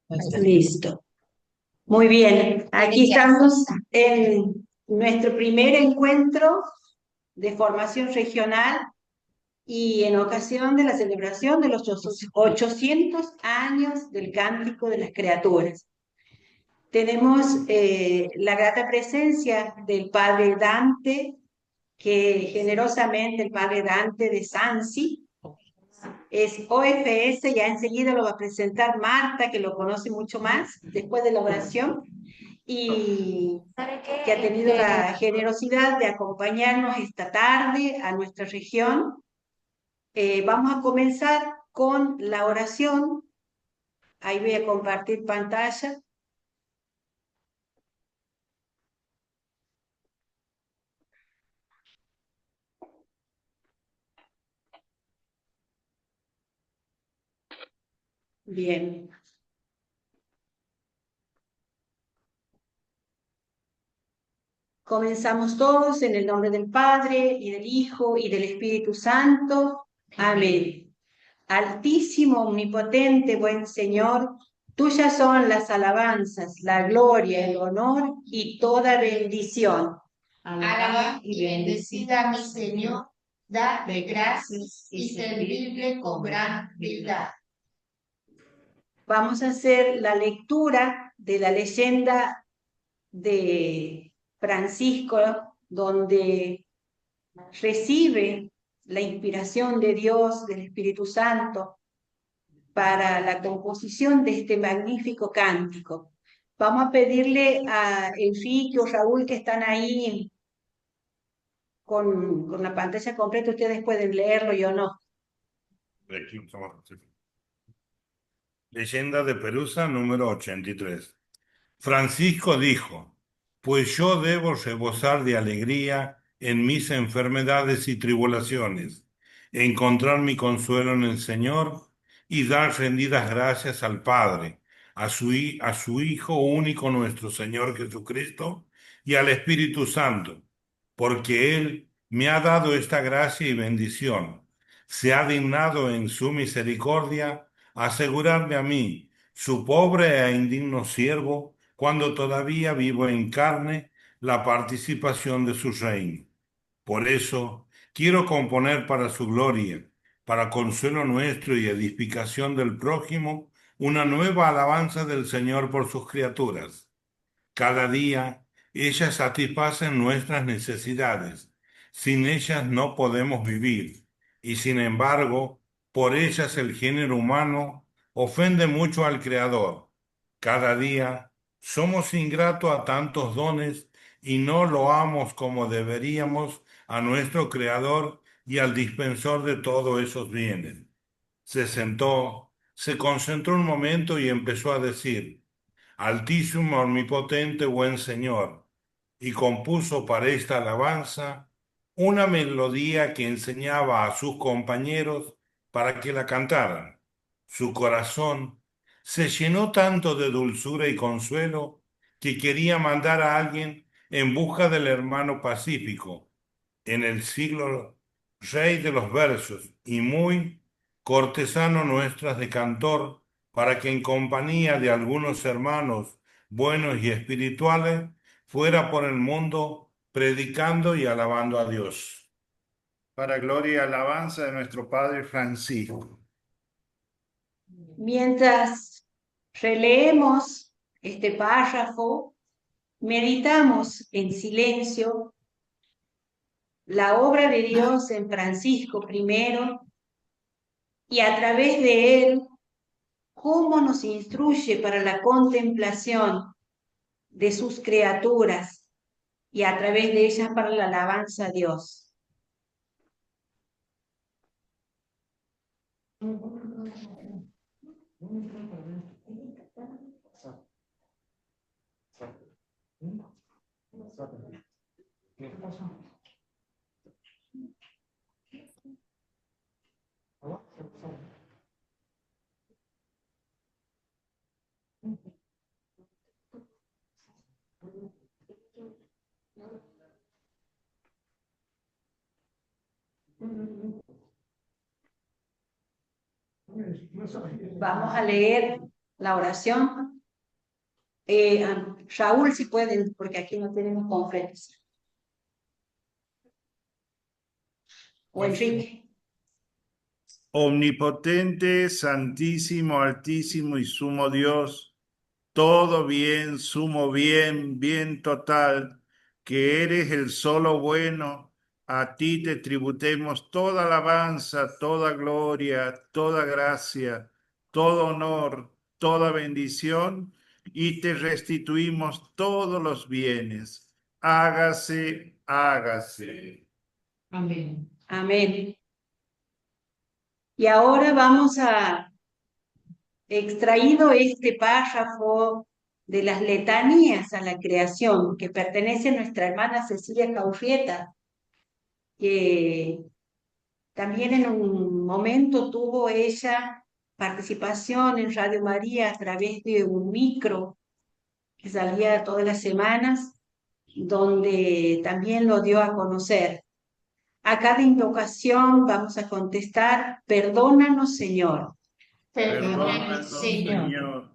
Listo. Muy bien. Aquí estamos en nuestro primer encuentro de formación regional y en ocasión de la celebración de los 800 años del Cántico de las Criaturas. Tenemos la grata presencia del padre Dante, que generosamente el padre Dante de Sansi es OFS, ya enseguida lo va a presentar Marta, que lo conoce mucho más después de la oración, y que ha tenido la generosidad de acompañarnos esta tarde a nuestra región. Vamos a comenzar con la oración. Ahí voy a compartir pantalla. Bien. Comenzamos todos en el nombre del Padre, y del Hijo, y del Espíritu Santo. Amén. Altísimo, omnipotente, buen Señor, tuyas son las alabanzas, la gloria, el honor y toda bendición. Alaba y bendecida a mi Señor, dale gracias y servirle con gran humildad. Vamos a hacer la lectura de la leyenda de Francisco, donde recibe la inspiración de Dios, del Espíritu Santo, para la composición de este magnífico cántico. Vamos a pedirle a Enrique o Raúl, que están ahí con la pantalla completa, ustedes pueden leerlo, yo no. Leyenda de Perusa número 83. Francisco dijo: pues yo debo rebosar de alegría en mis enfermedades y tribulaciones, encontrar mi consuelo en el Señor y dar rendidas gracias al Padre, a su Hijo único nuestro Señor Jesucristo y al Espíritu Santo, porque Él me ha dado esta gracia y bendición. Se ha dignado en su misericordia asegurarme a mí, su pobre e indigno siervo, cuando todavía vivo en carne, la participación de su reino. Por eso quiero componer para su gloria, para consuelo nuestro y edificación del prójimo, una nueva alabanza del Señor por sus criaturas. Cada día ellas satisfacen nuestras necesidades. Sin ellas no podemos vivir, y sin embargo, por ellas el género humano ofende mucho al Creador. Cada día somos ingratos a tantos dones y no loamos como deberíamos a nuestro Creador y al dispensor de todos esos bienes. Se sentó, se concentró un momento y empezó a decir: Altísimo, omnipotente, buen Señor, y compuso para esta alabanza una melodía que enseñaba a sus compañeros para que la cantaran. Su corazón se llenó tanto de dulzura y consuelo que quería mandar a alguien en busca del hermano Pacífico, en el siglo rey de los versos y muy cortesano nuestras de cantor, para que en compañía de algunos hermanos buenos y espirituales fuera por el mundo predicando y alabando a Dios. Para gloria y alabanza de nuestro Padre Francisco. Mientras releemos este párrafo, meditamos en silencio la obra de Dios en Francisco primero y a través de él cómo nos instruye para la contemplación de sus criaturas y a través de ellas para la alabanza a Dios. Vamos a leer la oración. Raúl, si pueden, porque aquí no tenemos conferencia. O Enrique. Omnipotente, santísimo, altísimo y sumo Dios, todo bien, sumo bien, bien total, que eres el solo bueno, a ti te tributemos toda alabanza, toda gloria, toda gracia, todo honor, toda bendición, y te restituimos todos los bienes. Hágase, hágase. Amén. Amén. Y ahora vamos a, extraído este párrafo de las letanías a la creación, que pertenece a nuestra hermana Cecilia Caurrieta, que también en un momento tuvo ella participación en Radio María a través de un micro que salía todas las semanas, donde también lo dio a conocer. A cada invocación vamos a contestar, perdónanos, Señor. Perdónanos, Perdónanos, Señor. Señor.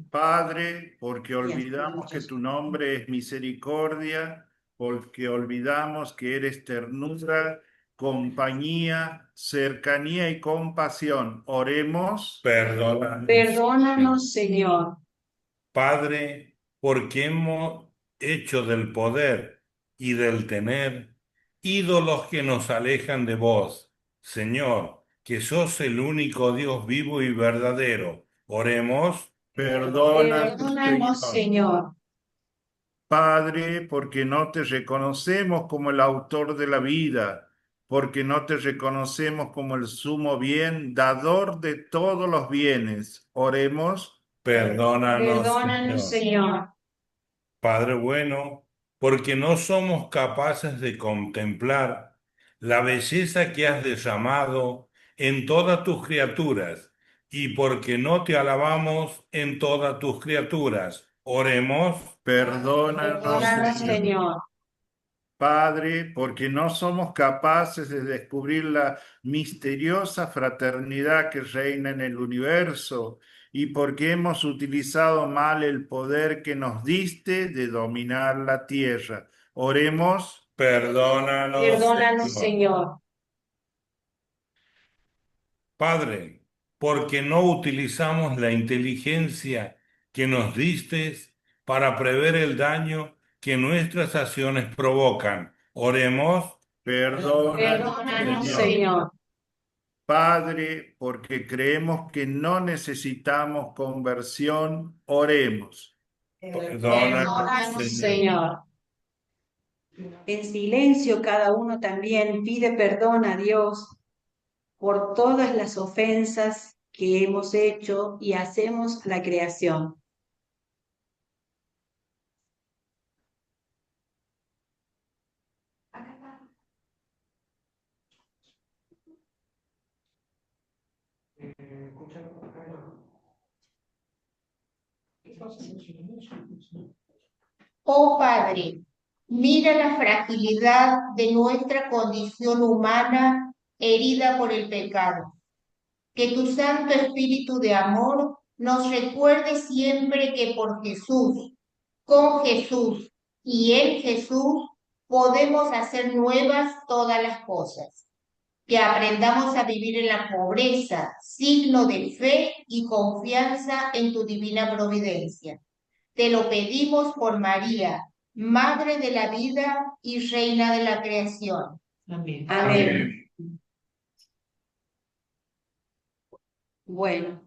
Padre, porque olvidamos que tu nombre es misericordia, porque olvidamos que eres ternura, compañía, cercanía y compasión. Oremos. Perdónanos. Perdónanos, Señor. Padre, porque hemos hecho del poder y del tener ídolos que nos alejan de vos, Señor, que sos el único Dios vivo y verdadero. Oremos. Perdónanos, Perdónanos, Señor. Señor. Padre, porque no te reconocemos como el autor de la vida, porque no te reconocemos como el sumo bien, dador de todos los bienes. Oremos. Perdónanos, Perdónanos, Señor. Señor. Padre bueno, porque no somos capaces de contemplar la belleza que has derramado en todas tus criaturas y porque no te alabamos en todas tus criaturas. Oremos. Perdónanos, Perdónanos, Señor. Señor. Padre, porque no somos capaces de descubrir la misteriosa fraternidad que reina en el universo y porque hemos utilizado mal el poder que nos diste de dominar la tierra. Oremos. Perdónanos, Perdónanos, Señor. Señor. Padre, porque no utilizamos la inteligencia que nos diste para prever el daño que nuestras acciones provocan. Oremos. Perdónanos, Perdónanos, Señor. Señor. Padre, porque creemos que no necesitamos conversión, oremos. Perdónanos, Perdónanos, Señor. Señor. En silencio cada uno también pide perdón a Dios por todas las ofensas que hemos hecho y hacemos a la creación. Oh Padre, mira la fragilidad de nuestra condición humana herida por el pecado. Que tu Santo Espíritu de amor nos recuerde siempre que por Jesús, con Jesús y en Jesús podemos hacer nuevas todas las cosas. Que aprendamos a vivir en la pobreza, signo de fe y confianza en tu divina providencia. Te lo pedimos por María, Madre de la vida y Reina de la creación. Amén. Amén. Bueno,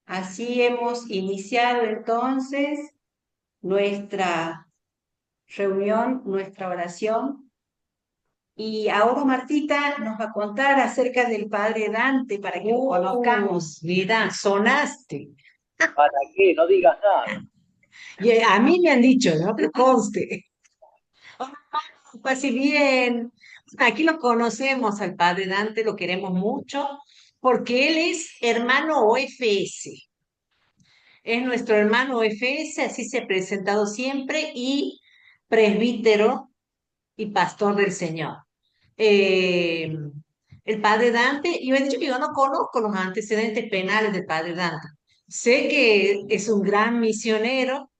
así hemos iniciado entonces nuestra reunión, nuestra oración. Y ahora Martita nos va a contar acerca del padre Dante para que lo conozcamos. Mira, sonaste. ¿Para qué? No digas nada. Y a mí me han dicho, ¿no? Que conste. Pues si bien, aquí lo conocemos al padre Dante, lo queremos mucho, porque él es hermano OFS. Es nuestro hermano OFS, así se ha presentado siempre, y presbítero y pastor del Señor. Eh, el padre Dante. Y yo he dicho que yo no conozco los antecedentes penales del padre Dante. Sé que es un gran misionero,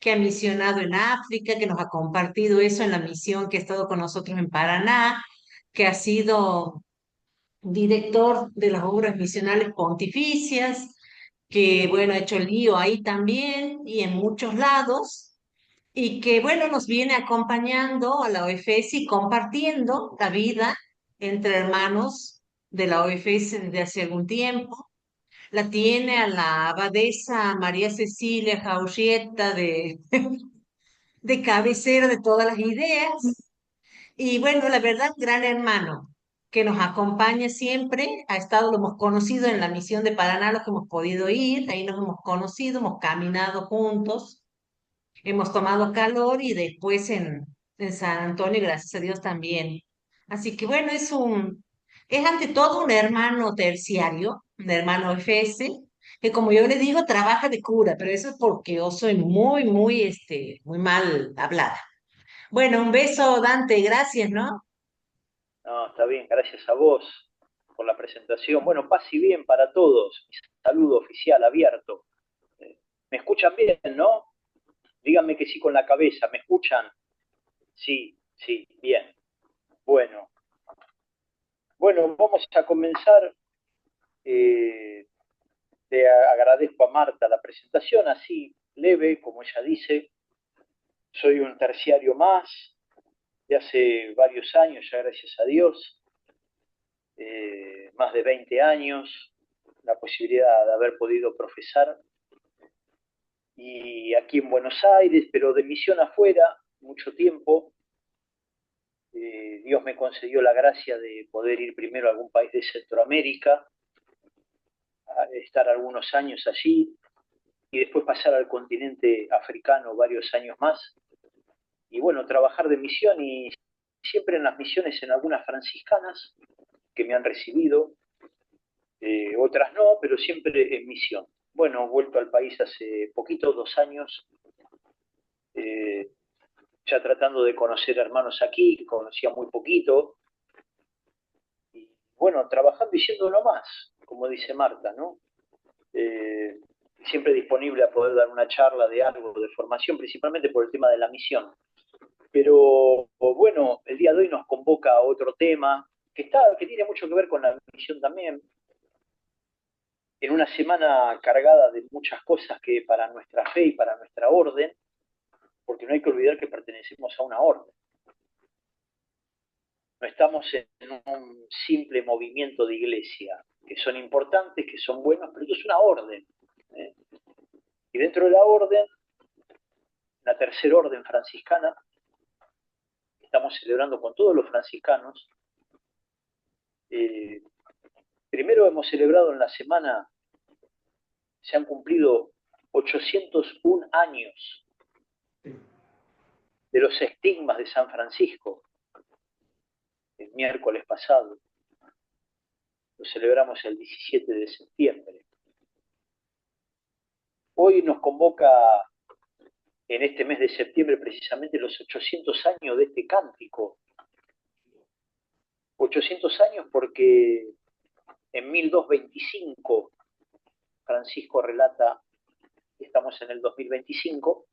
que ha misionado en África, que nos ha compartido eso en la misión que ha estado con nosotros en Paraná, que ha sido director de las obras misionales pontificias, que bueno, ha hecho lío ahí también y en muchos lados, y que bueno, nos viene acompañando a la OFS y compartiendo la vida entre hermanos de la OFS desde hace algún tiempo. La tiene a la abadesa María Cecilia Jaurrieta de cabecera de todas las ideas. Y bueno, la verdad, gran hermano que nos acompaña siempre, ha estado, lo hemos conocido en la misión de Paraná, los que hemos podido ir, ahí nos hemos conocido, hemos caminado juntos, hemos tomado calor y después en San Antonio, gracias a Dios también. Así que bueno, es ante todo un hermano terciario, un hermano FS, que como yo le digo, trabaja de cura, pero eso es porque yo soy muy mal hablada. Bueno, un beso, Dante, gracias, ¿no? No, está bien, gracias a vos por la presentación. Bueno, paz y bien para todos. Mi saludo oficial abierto. ¿Me escuchan bien, no? Díganme que sí con la cabeza. ¿Me escuchan? Sí, sí, bien. Bueno, bueno, vamos a comenzar. Le agradezco a Marta la presentación, así leve, como ella dice. Soy un terciario más de hace varios años, ya gracias a Dios. Más de 20 años, la posibilidad de haber podido profesar. Y aquí en Buenos Aires, pero de misión afuera, mucho tiempo. Dios me concedió la gracia de poder ir primero a algún país de Centroamérica, a estar algunos años allí y después pasar al continente africano varios años más. Y bueno, trabajar de misión y siempre en las misiones en algunas franciscanas que me han recibido, otras no, pero siempre en misión. Bueno, he vuelto al país hace poquito, 2 años, eh, ya tratando de conocer hermanos aquí, que conocía muy poquito, y bueno, trabajando y siendo lo más, como dice Marta, ¿no? Eh, Siempre disponible a poder dar una charla de algo, de formación, principalmente por el tema de la misión. Pero bueno, el día de hoy nos convoca a otro tema que tiene mucho que ver con la misión también, en una semana cargada de muchas cosas que para nuestra fe y para nuestra orden, porque no hay que olvidar que pertenecemos a una orden. No estamos en un simple movimiento de iglesia, que son importantes, que son buenos, pero esto es una orden. ¿eh? Y dentro de la orden, la tercera orden franciscana, que estamos celebrando con todos los franciscanos, primero hemos celebrado en la semana, se han cumplido 801 años de los estigmas de San Francisco, el miércoles pasado. Lo celebramos el 17 de septiembre. Hoy nos convoca en este mes de septiembre precisamente los 800 años de este cántico. 800 años porque en 1225 Francisco relata que estamos en el 2025,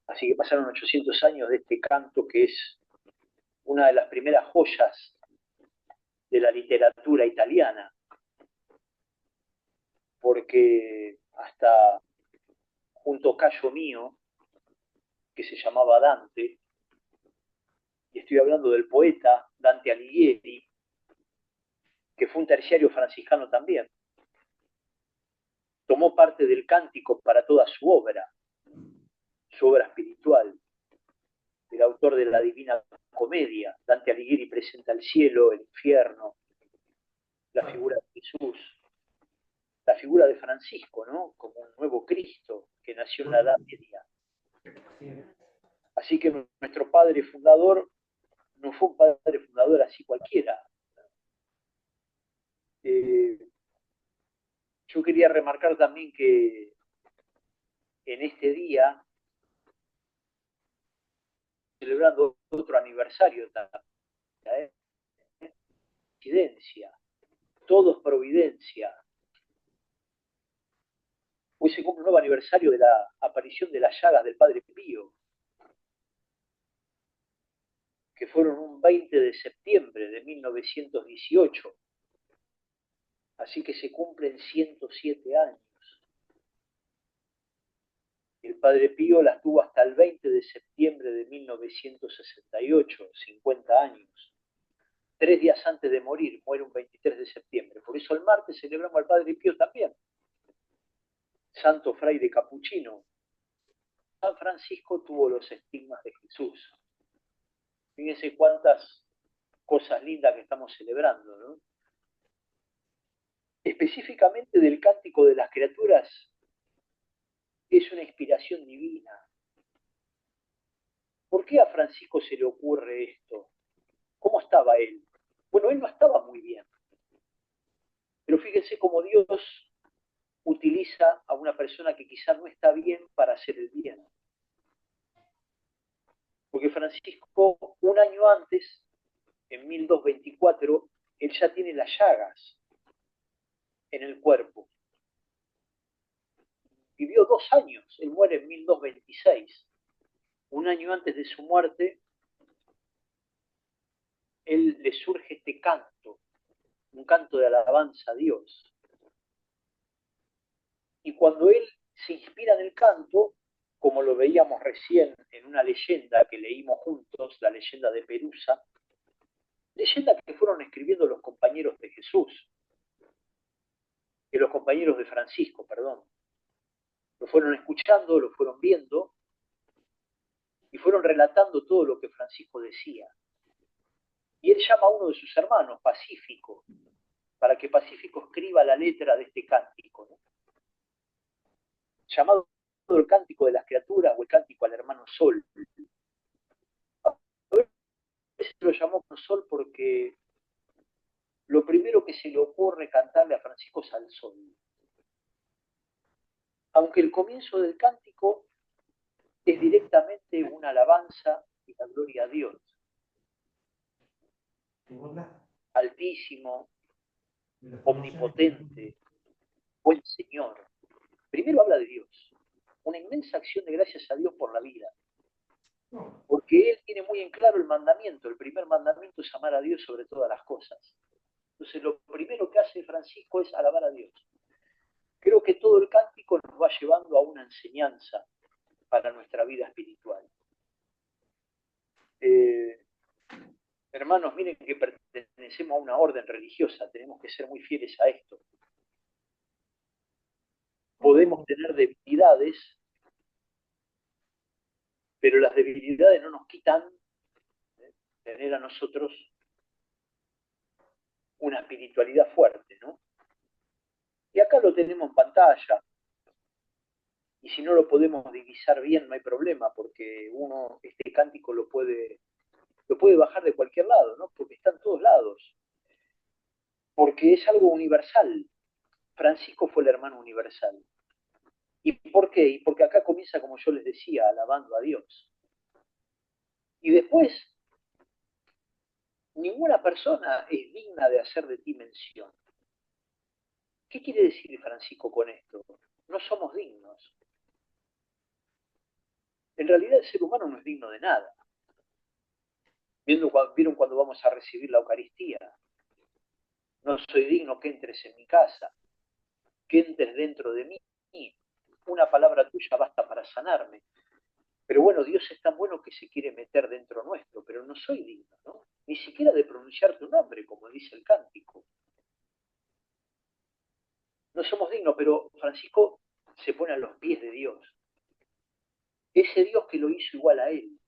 así que pasaron 800 años de este canto que es una de las primeras joyas de la literatura italiana, porque hasta un tocayo mío que se llamaba Dante, y estoy hablando del poeta Dante Alighieri, que fue un terciario franciscano también, tomó parte del cántico para toda su obra espiritual. El autor de la Divina Comedia, Dante Alighieri, presenta el cielo, el infierno, la figura de Jesús, la figura de Francisco, ¿no? Como un nuevo Cristo que nació en la Edad Media. Así que nuestro padre fundador no fue un padre fundador así cualquiera. Yo quería remarcar también que en este día, celebrando otro aniversario, coincidencia, todo es providencia. Hoy se cumple un nuevo aniversario de la aparición de las llagas del Padre Pío, que fueron un 20 de septiembre de 1918. Así que se cumplen 107 años. El Padre Pío las tuvo hasta el 20 de septiembre de 1968, 50 años. 3 días antes de morir, muere un 23 de septiembre. Por eso el martes celebramos al Padre Pío también. Santo fraile capuchino. San Francisco tuvo los estigmas de Jesús. Fíjense cuántas cosas lindas que estamos celebrando, ¿no? Específicamente del Cántico de las Criaturas, es una inspiración divina. ¿Por qué a Francisco se le ocurre esto? ¿Cómo estaba él? Bueno, él no estaba muy bien. Pero fíjense cómo Dios utiliza a una persona que quizá no está bien para hacer el bien. Porque Francisco, un año antes, en 1224, él ya tiene las llagas en el cuerpo. Vivió 2 años, él muere en 1226. Un año antes de su muerte, él le surge este canto, un canto de alabanza a Dios. Y cuando él se inspira en el canto, como lo veíamos recién en una leyenda que leímos juntos, la leyenda de Perusa, leyenda que fueron escribiendo los compañeros de Jesús, los compañeros de Francisco, perdón. Lo fueron escuchando, lo fueron viendo y fueron relatando todo lo que Francisco decía. Y él llama a uno de sus hermanos, Pacífico, para que Pacífico escriba la letra de este cántico, ¿no? Llamado el Cántico de las Criaturas o el Cántico al Hermano Sol. A veces lo llamó Sol porque lo primero que se le ocurre cantarle a Francisco es al sol. Aunque el comienzo del cántico es directamente una alabanza y la gloria a Dios. Altísimo, omnipotente, buen Señor. Primero habla de Dios, una inmensa acción de gracias a Dios por la vida. Porque Él tiene muy en claro el mandamiento. El primer mandamiento es amar a Dios sobre todas las cosas. Entonces lo primero que hace Francisco es alabar a Dios. Creo que todo el cántico nos va llevando a una enseñanza para nuestra vida espiritual. Hermanos, miren que pertenecemos a una orden religiosa, tenemos que ser muy fieles a esto. Podemos tener debilidades, pero las debilidades no nos quitan tener a nosotros una espiritualidad fuerte, ¿no? Y acá lo tenemos en pantalla. Y si no lo podemos divisar bien, no hay problema, porque uno este cántico lo puede bajar de cualquier lado, ¿no? Porque está en todos lados. Porque es algo universal. Francisco fue el hermano universal. ¿Y por qué? Y porque acá comienza, como yo les decía, alabando a Dios. Y después, ninguna persona es digna de hacer de ti mención. ¿Qué quiere decir Francisco con esto? No somos dignos. En realidad el ser humano no es digno de nada. ¿Vieron cuando vamos a recibir la Eucaristía? No soy digno que entres en mi casa, que entres dentro de mí. Una palabra tuya basta para sanarme. Pero bueno, Dios es tan bueno que se quiere meter dentro nuestro, pero no soy digno, ¿no? Ni siquiera de pronunciar tu nombre, como dice el cántico. No somos dignos, pero Francisco se pone a los pies de Dios. Ese Dios que lo hizo igual a él.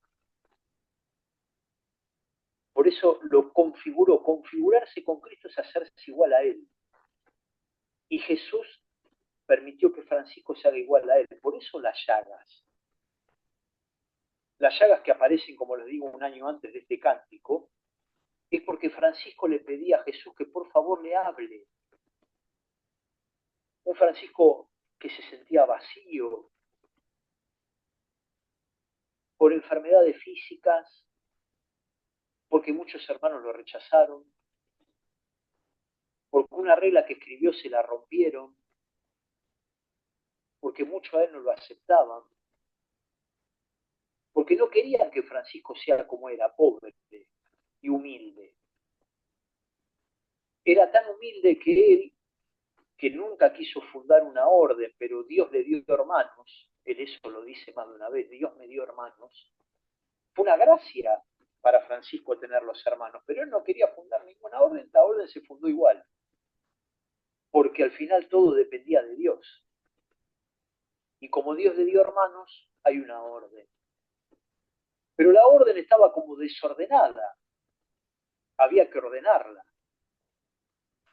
Por eso lo configuró. Configurarse con Cristo es hacerse igual a él. Y Jesús permitió que Francisco se haga igual a él. Por eso las llagas. Las llagas que aparecen, como les digo, un año antes de este cántico, es porque Francisco le pedía a Jesús que por favor le hable. Un Francisco que se sentía vacío por enfermedades físicas, porque muchos hermanos lo rechazaron, porque una regla que escribió se la rompieron, porque muchos a él no lo aceptaban, porque no querían que Francisco sea como era, pobre y humilde. Era tan humilde que él, que nunca quiso fundar una orden, pero Dios le dio hermanos, él eso lo dice más de una vez, Dios me dio hermanos. Fue una gracia para Francisco tener los hermanos, pero él no quería fundar ninguna orden, la orden se fundó igual, porque al final todo dependía de Dios. Y como Dios le dio hermanos, hay una orden. Pero la orden estaba como desordenada, había que ordenarla.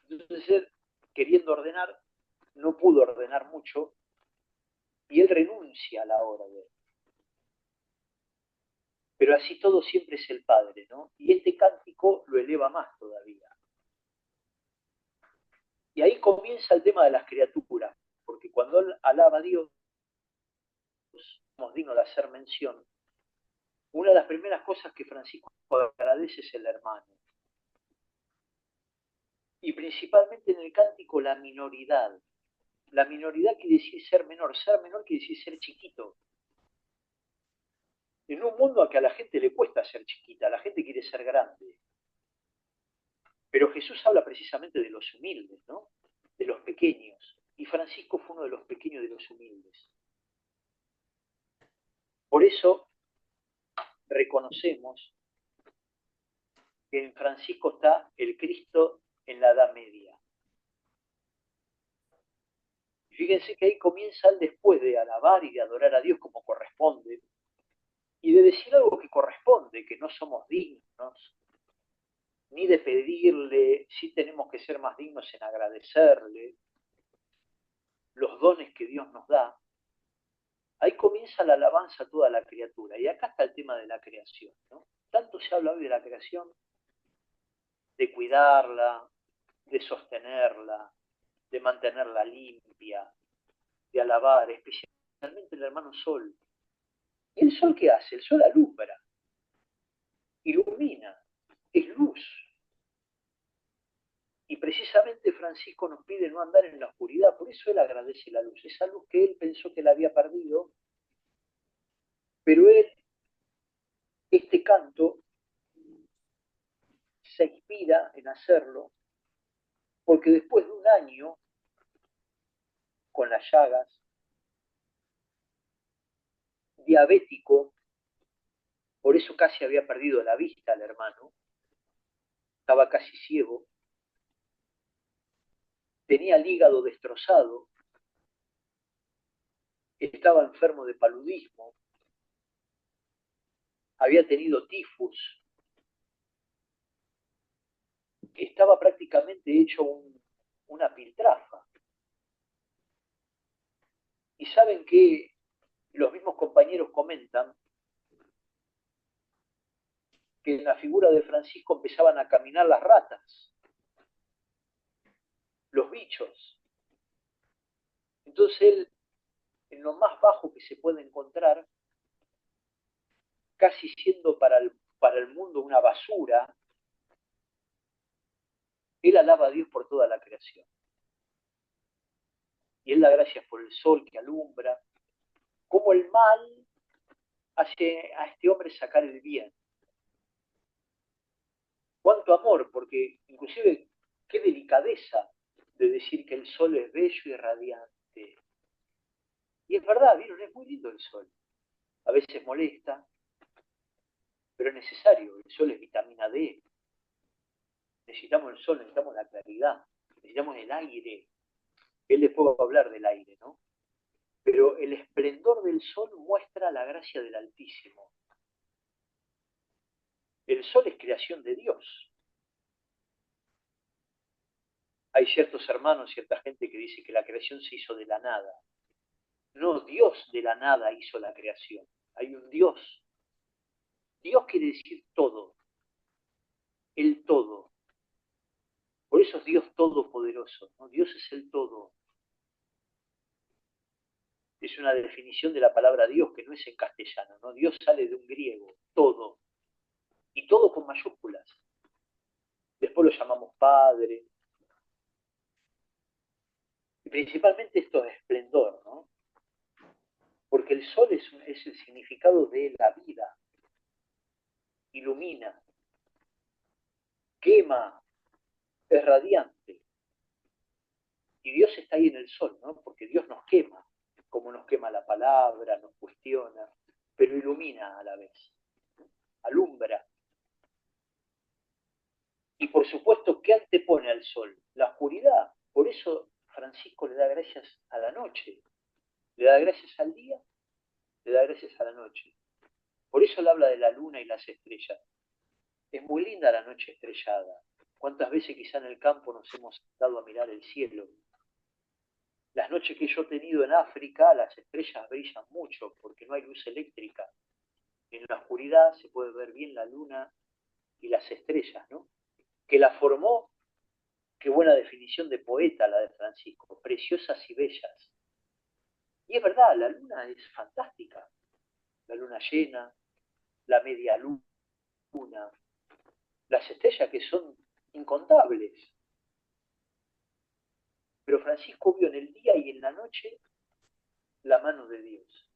Entonces él, queriendo ordenar, no pudo ordenar mucho y él renuncia a la orden. Pero así todo siempre es el Padre, ¿no? Y este cántico lo eleva más todavía. Y ahí comienza el tema de las criaturas, porque cuando él alaba a Dios, somos dignos de hacer mención, una de las primeras cosas que Francisco agradece es el hermano. Y principalmente en el cántico la minoridad. La minoridad quiere decir ser menor quiere decir ser chiquito. En un mundo a que a la gente le cuesta ser chiquita, la gente quiere ser grande. Pero Jesús habla precisamente de los humildes, ¿no? De los pequeños. Y Francisco fue uno de los pequeños de los humildes. Por eso reconocemos que en Francisco está el Cristo en la Edad Media. Y fíjense que ahí comienza él después de alabar y de adorar a Dios como corresponde, y de decir algo que corresponde, que no somos dignos, ni de pedirle, sí tenemos que ser más dignos en agradecerle los dones que Dios nos da. Ahí comienza la alabanza a toda la criatura, y acá está el tema de la creación, ¿no? Tanto se habla hoy de la creación, de cuidarla, de sostenerla, de mantenerla limpia, de alabar, especialmente el hermano Sol. ¿Y el Sol qué hace? El Sol alumbra, ilumina, es luz. Y precisamente Francisco nos pide no andar en la oscuridad, por eso él agradece la luz, esa luz que él pensó que la había perdido, pero él, este canto, se inspira en hacerlo, porque después de un año con las llagas, diabético, por eso casi había perdido la vista el hermano, estaba casi ciego, tenía el hígado destrozado, estaba enfermo de paludismo, había tenido tifus, estaba prácticamente hecho una piltrafa. Y saben que los mismos compañeros comentan que en la figura de Francisco empezaban a caminar las ratas, los bichos. Entonces él, en lo más bajo que se puede encontrar, casi siendo para el mundo una basura, él alaba a Dios por toda la creación. Y él da gracias por el sol que alumbra, cómo el mal hace a este hombre sacar el bien. Cuánto amor, porque inclusive qué delicadeza de decir que el sol es bello y radiante. Y es verdad, ¿vieron? Es muy lindo el sol. A veces molesta, pero es necesario. El sol es vitamina D. Necesitamos el sol, necesitamos la claridad, necesitamos el aire. Él después va a hablar del aire, ¿no? Pero el esplendor del sol muestra la gracia del Altísimo. El sol es creación de Dios. Hay ciertos hermanos, cierta gente que dice que la creación se hizo de la nada. No, Dios de la nada hizo la creación. Hay un Dios. Dios quiere decir todo. El todo. Por eso es Dios todopoderoso, ¿no? Dios es el todo. Es una definición de la palabra Dios que no es en castellano, ¿no? Dios sale de un griego, todo. Y todo con mayúsculas. Después lo llamamos Padre, principalmente esto de esplendor, ¿no? Porque el sol es el significado de la vida, ilumina, quema, es radiante. Y Dios está ahí en el sol, ¿no? Porque Dios nos quema, como nos quema la palabra, nos cuestiona, pero ilumina a la vez, alumbra. Y por supuesto, ¿qué antepone al sol? La oscuridad. Por eso Francisco le da gracias a la noche, le da gracias al día, le da gracias a la noche. Por eso él habla de la luna y las estrellas. Es muy linda la noche estrellada. ¿Cuántas veces quizá en el campo nos hemos dado a mirar el cielo? Las noches que yo he tenido en África, las estrellas brillan mucho porque no hay luz eléctrica. En la oscuridad se puede ver bien la luna y las estrellas, ¿no? Que la formó, qué buena definición de poeta la de Francisco, preciosas y bellas. Y es verdad, la luna es fantástica. La luna llena, la media luna, las estrellas que son incontables. Pero Francisco vio en el día y en la noche la mano de Dios.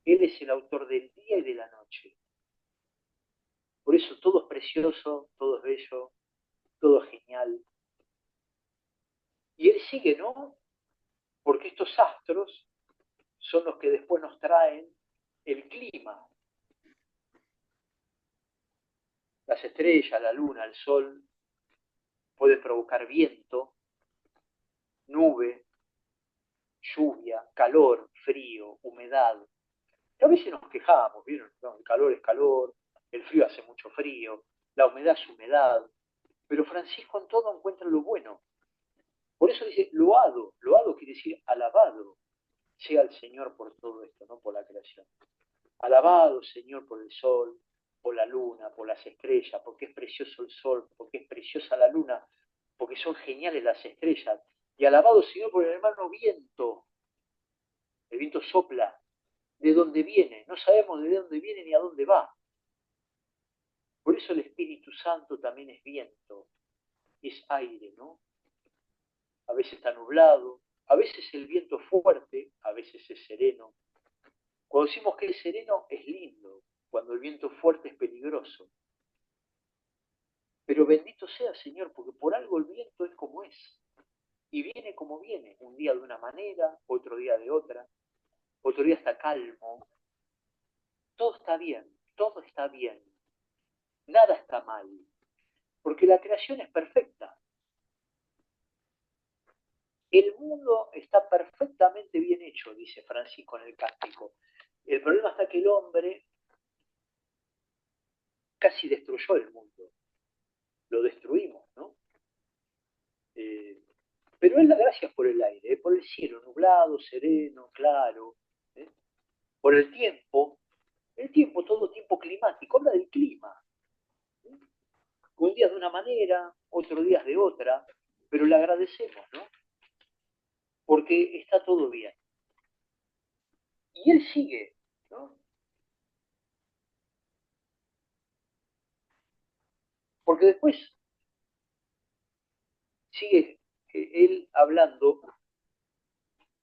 Él es el autor del día y de la noche. Por eso todo es precioso, todo es bello, todo es genial. Y él sigue, ¿no? Porque estos astros son los que después nos traen el clima. Las estrellas, la luna, el sol pueden provocar viento, nube, lluvia, calor, frío, humedad. Y a veces nos quejamos, ¿vieron? No, el calor es calor, el frío hace mucho frío, la humedad es humedad. Pero Francisco en todo encuentra lo bueno. Por eso dice loado. Loado quiere decir alabado sea el Señor por todo esto, no por la creación. Alabado, Señor, por el sol, por la luna, por las estrellas, porque es precioso el sol, porque es preciosa la luna, porque son geniales las estrellas. Y alabado, Señor, por el hermano viento. El viento sopla. ¿De dónde viene? No sabemos de dónde viene ni a dónde va. Por eso el Espíritu Santo también es viento, es aire, ¿no? A veces está nublado, a veces el viento es fuerte, a veces es sereno. Cuando decimos que es sereno, es lindo. Cuando el viento es fuerte, es peligroso. Pero bendito sea, Señor, porque por algo el viento es como es. Y viene como viene. Un día de una manera, otro día de otra. Otro día está calmo. Todo está bien, todo está bien. Nada está mal. Porque la creación es perfecta. El mundo está perfectamente bien hecho, dice Francisco en el Cántico. El problema está que el hombre casi destruyó el mundo. Lo destruimos, ¿no? Pero él da gracias por el aire, por el cielo nublado, sereno, claro, ¿eh? Por el tiempo, todo tiempo climático, habla del clima. ¿Eh? Un día de una manera, otro día de otra, pero le agradecemos, ¿no? Porque está todo bien. Y él sigue, ¿no? Porque después sigue él hablando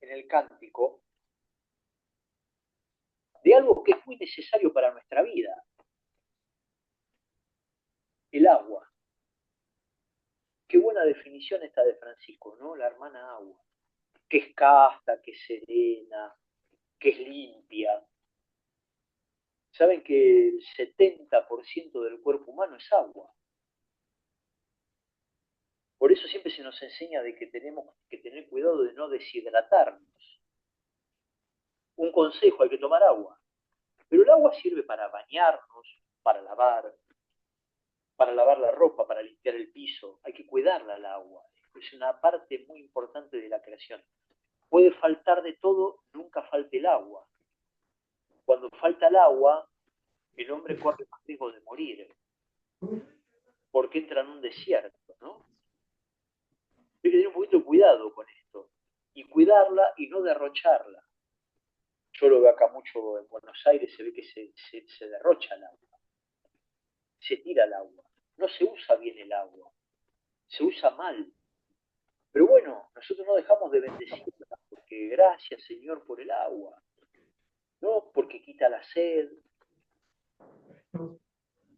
en el cántico de algo que es muy necesario para nuestra vida, el agua. Qué buena definición esta de Francisco, ¿no? La hermana agua, que es casta, que es serena, que es limpia. Saben que el 70% del cuerpo humano es agua. Por eso siempre se nos enseña de que tenemos que tener cuidado de no deshidratarnos. Un consejo, hay que tomar agua. Pero el agua sirve para bañarnos, para lavar la ropa, para limpiar el piso. Hay que cuidarla el agua. Es una parte muy importante de la creación. Puede faltar de todo, nunca falte el agua. Cuando falta el agua, el hombre corre más riesgo de morir, porque entra en un desierto, ¿no? Hay que tener un poquito de cuidado con esto, y cuidarla y no derrocharla. Yo lo veo acá mucho en Buenos Aires, se ve que se derrocha el agua, se tira el agua, no se usa bien el agua, se usa mal. Pero bueno, nosotros no dejamos de bendecirla, porque gracias Señor por el agua, no porque quita la sed,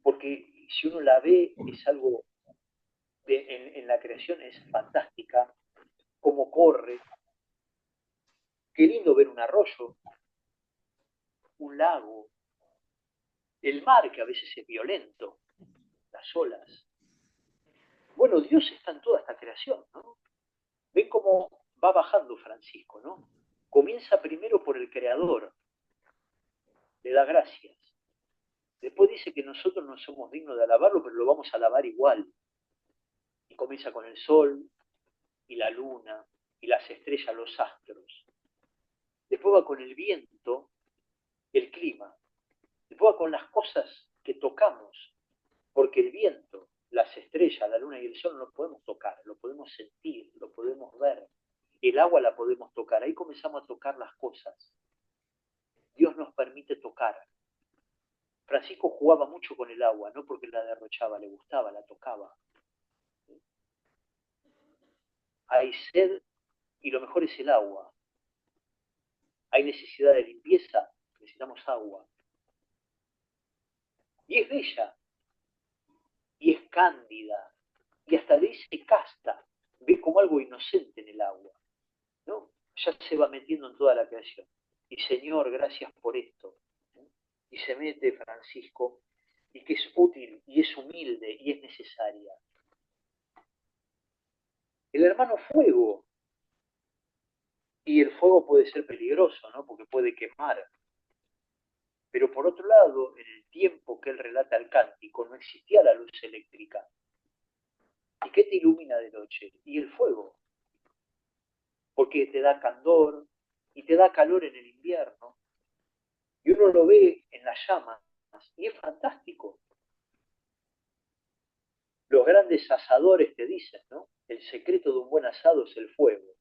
porque si uno la ve es algo, en la creación es fantástica, cómo corre, qué lindo ver un arroyo, un lago, el mar que a veces es violento, las olas. Bueno, Dios está en toda esta creación, ¿no? Ven cómo va bajando Francisco, ¿no? Comienza primero por el Creador, le da gracias. Después dice que nosotros no somos dignos de alabarlo, pero lo vamos a alabar igual. Y comienza con el sol, y la luna, y las estrellas, los astros. Después va con el viento, el clima. Después va con las cosas que tocamos, porque el viento, las estrellas, la luna y el sol no lo podemos tocar, lo podemos sentir, lo podemos ver. El agua la podemos tocar, ahí comenzamos a tocar las cosas. Dios nos permite tocar. Francisco jugaba mucho con el agua, no porque la derrochaba, le gustaba, la tocaba. Hay sed y lo mejor es el agua. Hay necesidad de limpieza, necesitamos agua. Y es bella, y es cándida, y hasta le dice casta, ve como algo inocente en el agua, ¿no? Ya se va metiendo en toda la creación. Y Señor, gracias por esto. Y se mete Francisco, y que es útil, y es humilde, y es necesaria. El hermano fuego, y el fuego puede ser peligroso, ¿no? Porque puede quemar. Pero por otro lado, en el tiempo que él relata el cántico, no existía la luz eléctrica. ¿Y qué te ilumina de noche? Y el fuego. Porque te da candor y te da calor en el invierno. Y uno lo ve en las llamas y es fantástico. Los grandes asadores te dicen, ¿no? El secreto de un buen asado es el fuego.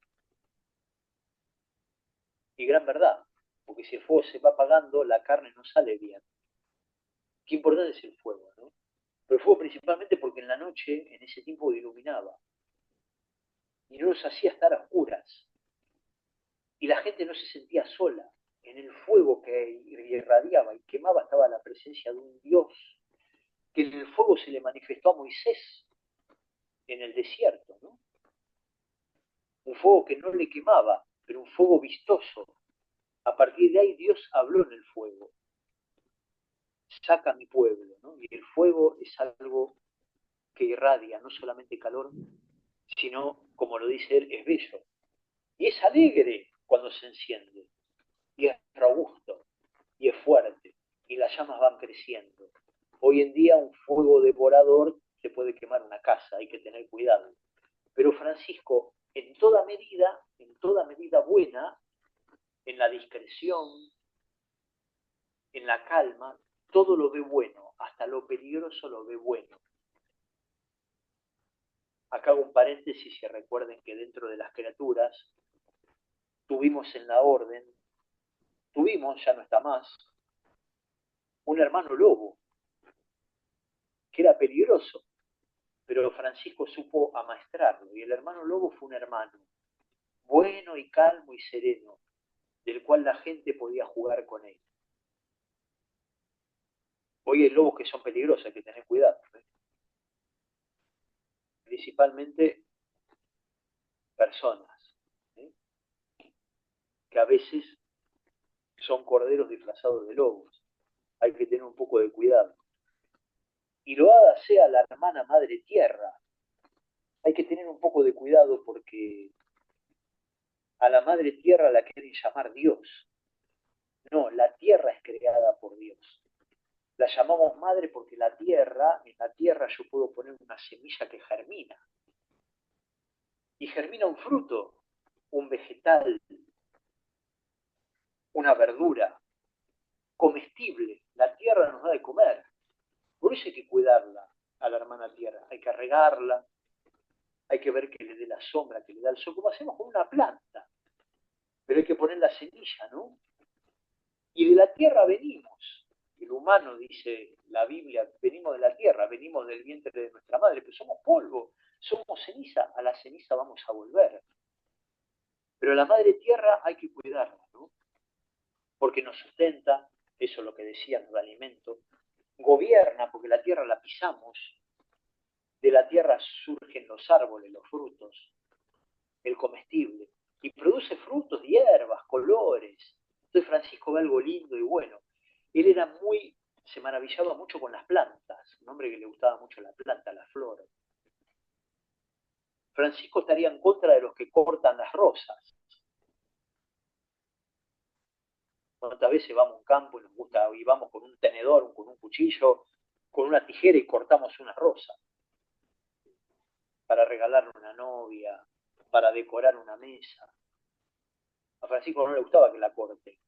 Y gran verdad, porque si el fuego se va apagando, la carne no sale bien. Qué importante es el fuego, ¿no? Pero el fuego principalmente porque en la noche, en ese tiempo, iluminaba. Y no los hacía estar a oscuras. Y la gente no se sentía sola. En el fuego que irradiaba y quemaba estaba la presencia de un Dios, que en el fuego se le manifestó a Moisés en el desierto, ¿no? Un fuego que no le quemaba, pero un fuego vistoso. A partir de ahí Dios habló en el fuego. Saca a mi pueblo, ¿no? Y el fuego es algo que irradia no solamente calor, sino, como lo dice él, es bello. Y es alegre cuando se enciende. Y es robusto. Y es fuerte. Y las llamas van creciendo. Hoy en día un fuego devorador se puede quemar una casa, hay que tener cuidado. Pero Francisco, en toda medida buena, en la discreción, en la calma, todo lo ve bueno, hasta lo peligroso lo ve bueno. Acá hago un paréntesis y recuerden que dentro de las criaturas tuvimos en la orden, ya no está más, un hermano lobo, que era peligroso, pero Francisco supo amaestrarlo, y el hermano lobo fue un hermano bueno y calmo y sereno, del cual la gente podía jugar con él. Hoy hay lobos que son peligrosos, hay que tener cuidado, ¿eh? Principalmente personas, ¿eh? Que a veces son corderos disfrazados de lobos. Hay que tener un poco de cuidado. Y loada sea la hermana madre tierra. Hay que tener un poco de cuidado porque a la madre tierra la quieren llamar Dios. No, la tierra es creada por Dios. La llamamos madre porque en la tierra yo puedo poner una semilla que germina. Y germina un fruto, un vegetal, una verdura, comestible. La tierra nos da de comer. Por eso hay que cuidarla a la hermana tierra. Hay que regarla, hay que ver que le dé la sombra, que le da el sol, como hacemos con una planta. Pero hay que poner la semilla, ¿no? Y de la tierra venimos. El humano, dice la Biblia, venimos de la tierra, venimos del vientre de nuestra madre, pero somos polvo, somos ceniza, a la ceniza vamos a volver. Pero la madre tierra hay que cuidarla, ¿no? Porque nos sustenta, eso es lo que decían, nos da alimento, gobierna, porque la tierra la pisamos, de la tierra surgen los árboles, los frutos, el comestible, y produce frutos, hierbas, colores. Entonces Francisco ve algo lindo y bueno. Él era se maravillaba mucho con las plantas, un hombre que le gustaba mucho la planta, la flor. Francisco estaría en contra de los que cortan las rosas. ¿Cuántas veces vamos a un campo y nos gusta, y vamos con un tenedor, con un cuchillo, con una tijera y cortamos una rosa para regalarle a una novia, para decorar una mesa? A Francisco no le gustaba que la corte.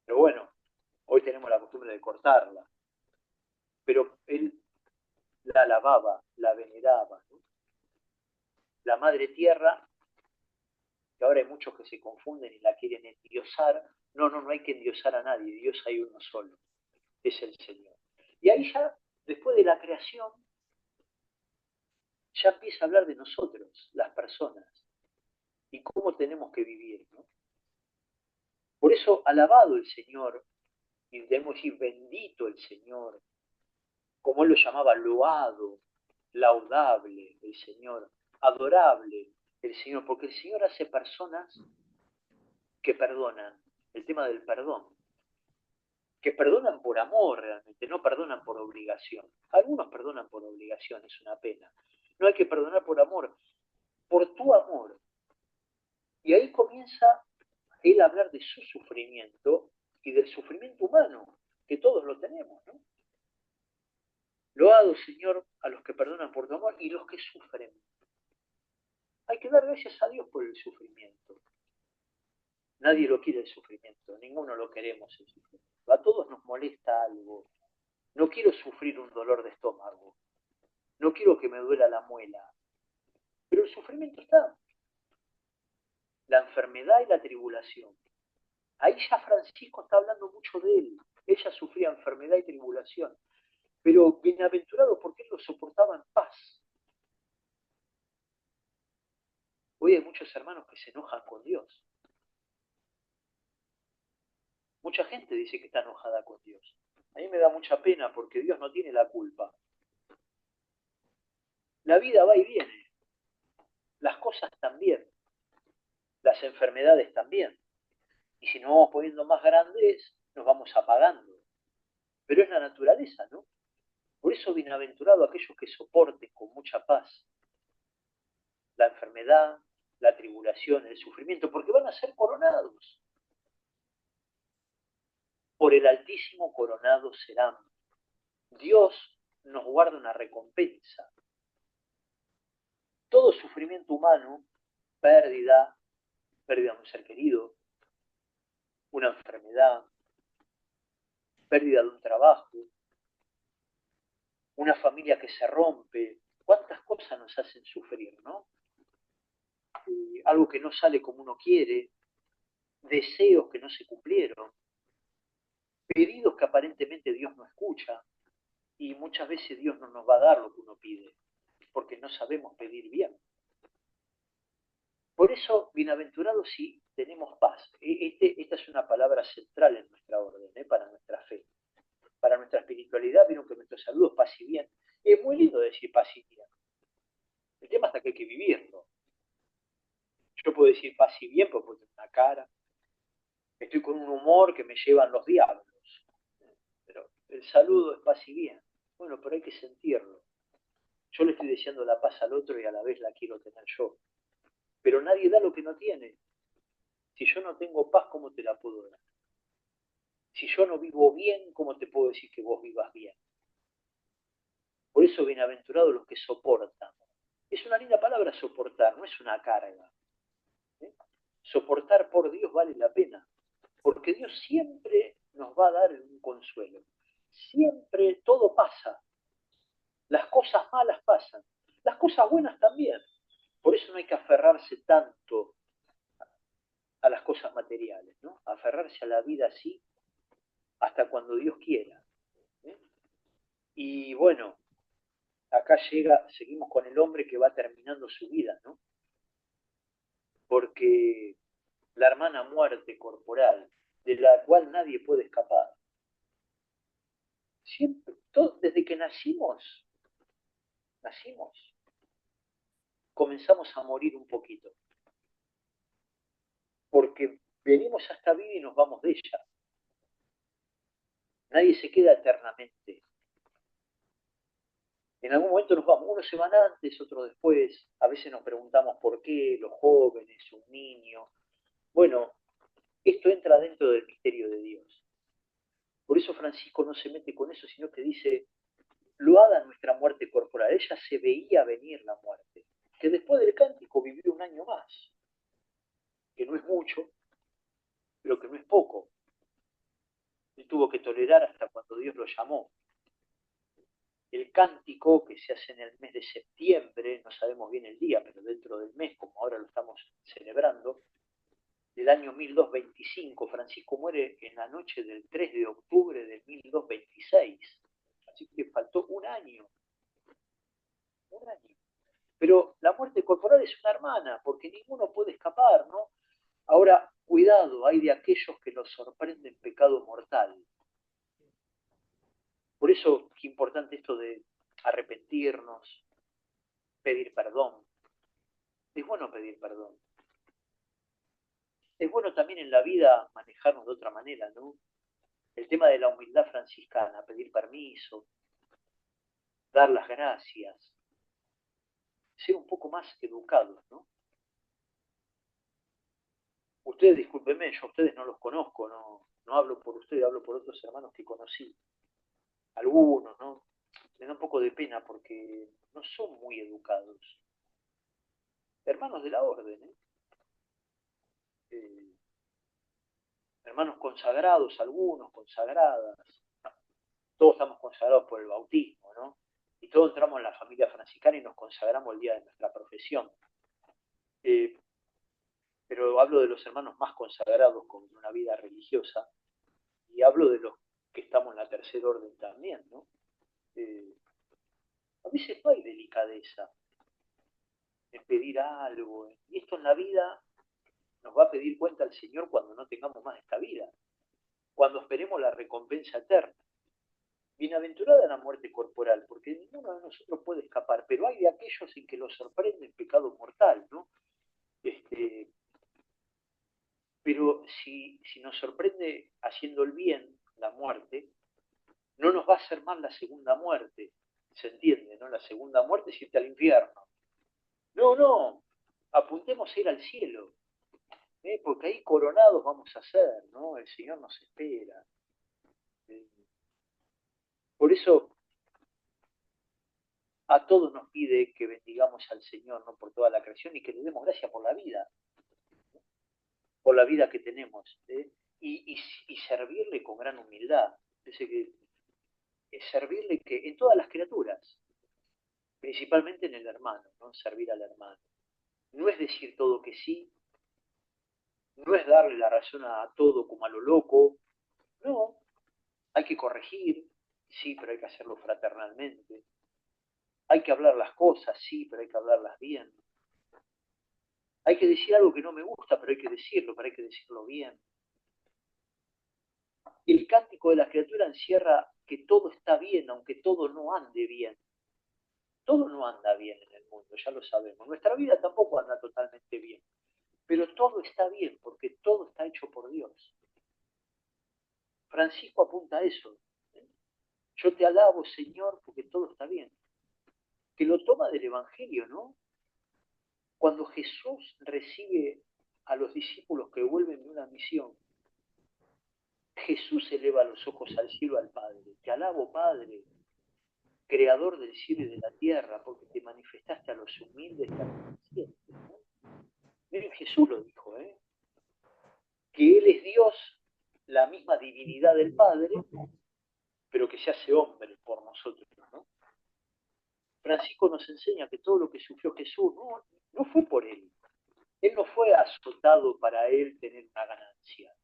Pero bueno, hoy tenemos la costumbre de cortarla. Pero él la alababa, la veneraba, ¿no? La madre tierra, que ahora hay muchos que se confunden y la quieren endiosar. No, no hay que endiosar a nadie. Dios hay uno solo. Es el Señor. Y ahí ya, después de la creación, ya empieza a hablar de nosotros, las personas, y cómo tenemos que vivir, ¿no? Por eso, alabado el Señor, y debemos decir bendito el Señor, como él lo llamaba, loado, laudable el Señor, adorable el Señor, porque el Señor hace personas que perdonan, el tema del perdón, que perdonan por amor realmente, no perdonan por obligación. Algunos perdonan por obligación, es una pena. No hay que perdonar por amor, por tu amor. Y ahí comienza él a hablar de su sufrimiento y del sufrimiento humano, que todos lo tenemos, ¿no? Loado, Señor, a los que perdonan por tu amor y los que sufren. Hay que dar gracias a Dios por el sufrimiento. Nadie lo quiere el sufrimiento, ninguno lo queremos el sufrimiento. A todos nos molesta algo. No quiero sufrir un dolor de estómago. No quiero que me duela la muela. Pero el sufrimiento está. La enfermedad y la tribulación. Ahí ya Francisco está hablando mucho de él. Ella sufría enfermedad y tribulación. Pero bienaventurado porque él lo soportaba en paz. Hoy hay muchos hermanos que se enojan con Dios. Mucha gente dice que está enojada con Dios. A mí me da mucha pena porque Dios no tiene la culpa. La vida va y viene. Las cosas también. Las enfermedades también. Y si nos vamos poniendo más grandes, nos vamos apagando. Pero es la naturaleza, ¿no? Por eso bienaventurado aquellos que soporten con mucha paz la enfermedad, la tribulación, el sufrimiento, porque van a ser coronados. Por el Altísimo coronados serán. Dios nos guarda una recompensa. Todo sufrimiento humano, pérdida de un ser querido, una enfermedad, pérdida de un trabajo, una familia que se rompe, cuántas cosas nos hacen sufrir, ¿no? Algo que no sale como uno quiere, deseos que no se cumplieron, pedidos que aparentemente Dios no escucha, y muchas veces Dios no nos va a dar lo que uno pide, porque no sabemos pedir bien. Por eso, bienaventurados si tenemos paz. Esta es una palabra central en nuestra orden, para nuestra fe. Para nuestra espiritualidad, vieron que nuestro saludo es paz y bien. Es muy lindo decir paz y bien. El tema es que hay que vivirlo. Yo puedo decir paz y bien porque tengo una cara. Estoy con un humor que me llevan los diablos. Pero el saludo es paz y bien. Bueno, pero hay que sentirlo. Yo le estoy deseando la paz al otro y a la vez la quiero tener yo. Pero nadie da lo que no tiene. Si yo no tengo paz, ¿cómo te la puedo dar? Si yo no vivo bien, ¿cómo te puedo decir que vos vivas bien? Por eso, bienaventurados los que soportan. Es una linda palabra soportar, no es una carga. Soportar por Dios vale la pena, porque Dios siempre nos va a dar un consuelo. Siempre todo pasa. Las cosas malas pasan. Las cosas buenas también. Por eso no hay que aferrarse tanto a las cosas materiales, ¿no? Aferrarse a la vida así hasta cuando Dios quiera. Y bueno, acá seguimos con el hombre que va terminando su vida, ¿no? porque la hermana muerte corporal, de la cual nadie puede escapar, siempre, desde que nacimos, comenzamos a morir un poquito, porque venimos a esta vida y nos vamos de ella. Nadie se queda eternamente. En algún momento nos vamos, unos se van antes, otros después. A veces nos preguntamos por qué, los jóvenes, un niño. Bueno, esto entra dentro del misterio de Dios. Por eso Francisco no se mete con eso, sino que dice, loada nuestra muerte corporal. Ella se veía venir la muerte, que después del cántico vivió un año más, que no es mucho, pero que no es poco. Él tuvo que tolerar hasta cuando Dios lo llamó. El cántico que se hace en el mes de septiembre, no sabemos bien el día, pero dentro del mes, como ahora lo estamos celebrando, del año 1225, Francisco muere en la noche del 3 de octubre de 1226. Así que faltó un año. Un año. Pero la muerte corporal es una hermana, porque ninguno puede escapar, ¿no? Ahora, cuidado, hay de aquellos que nos sorprenden pecado mortal. Por eso es importante esto de arrepentirnos, pedir perdón. Es bueno pedir perdón. Es bueno también en la vida manejarnos de otra manera, ¿no? El tema de la humildad franciscana, pedir permiso, dar las gracias, ser un poco más educados, ¿no? Ustedes, discúlpenme, yo a ustedes no los conozco, no hablo por ustedes, hablo por otros hermanos que conocí. Algunos, ¿no? Me da un poco de pena porque no son muy educados. Hermanos de la orden, ¿eh? Hermanos consagrados, algunos consagradas. Todos estamos consagrados por el bautismo, ¿no? Y todos entramos en la familia franciscana y nos consagramos el día de nuestra profesión. Pero hablo de los hermanos más consagrados con una vida religiosa y hablo de los que estamos en la tercera orden también, ¿no? A veces no hay delicadeza en pedir algo, y esto en la vida nos va a pedir cuenta el Señor cuando no tengamos más esta vida, cuando esperemos la recompensa eterna. Bienaventurada la muerte corporal, porque ninguno de nosotros puede escapar, pero hay de aquellos en que los sorprende el pecado mortal, ¿no? Pero si nos sorprende haciendo el bien, la muerte, no nos va a hacer mal la segunda muerte, ¿se entiende, no? La segunda muerte es irte al infierno. No, apuntemos a ir al cielo, porque ahí coronados vamos a ser, ¿no? El Señor nos espera. Por eso a todos nos pide que bendigamos al Señor, ¿no? Por toda la creación y que le demos gracias por la vida que tenemos, y servirle con gran humildad. Es servirle que en todas las criaturas, principalmente en el hermano, ¿no? Servir al hermano. No es decir todo que sí, no es darle la razón a todo como a lo loco, no, hay que corregir, sí, pero hay que hacerlo fraternalmente. Hay que hablar las cosas, sí, pero hay que hablarlas bien. Hay que decir algo que no me gusta, pero hay que decirlo, pero hay que decirlo bien. El cántico de la criatura encierra que todo está bien, aunque todo no ande bien. Todo no anda bien en el mundo, ya lo sabemos. Nuestra vida tampoco anda totalmente bien, pero todo está bien porque todo está hecho por Dios. Francisco apunta a eso. Yo te alabo, Señor, porque todo está bien. Que lo toma del Evangelio, ¿no? Cuando Jesús recibe a los discípulos que vuelven de una misión, Jesús eleva los ojos al cielo al Padre. Te alabo, Padre, creador del cielo y de la tierra, porque te manifestaste a los humildes y a los pacientes, ¿no? Miren, Jesús lo dijo, que Él es Dios, la misma divinidad del Padre, pero que se hace hombre por nosotros, ¿no? Francisco nos enseña que todo lo que sufrió Jesús no fue por Él. Él no fue azotado para Él tener una ganancia.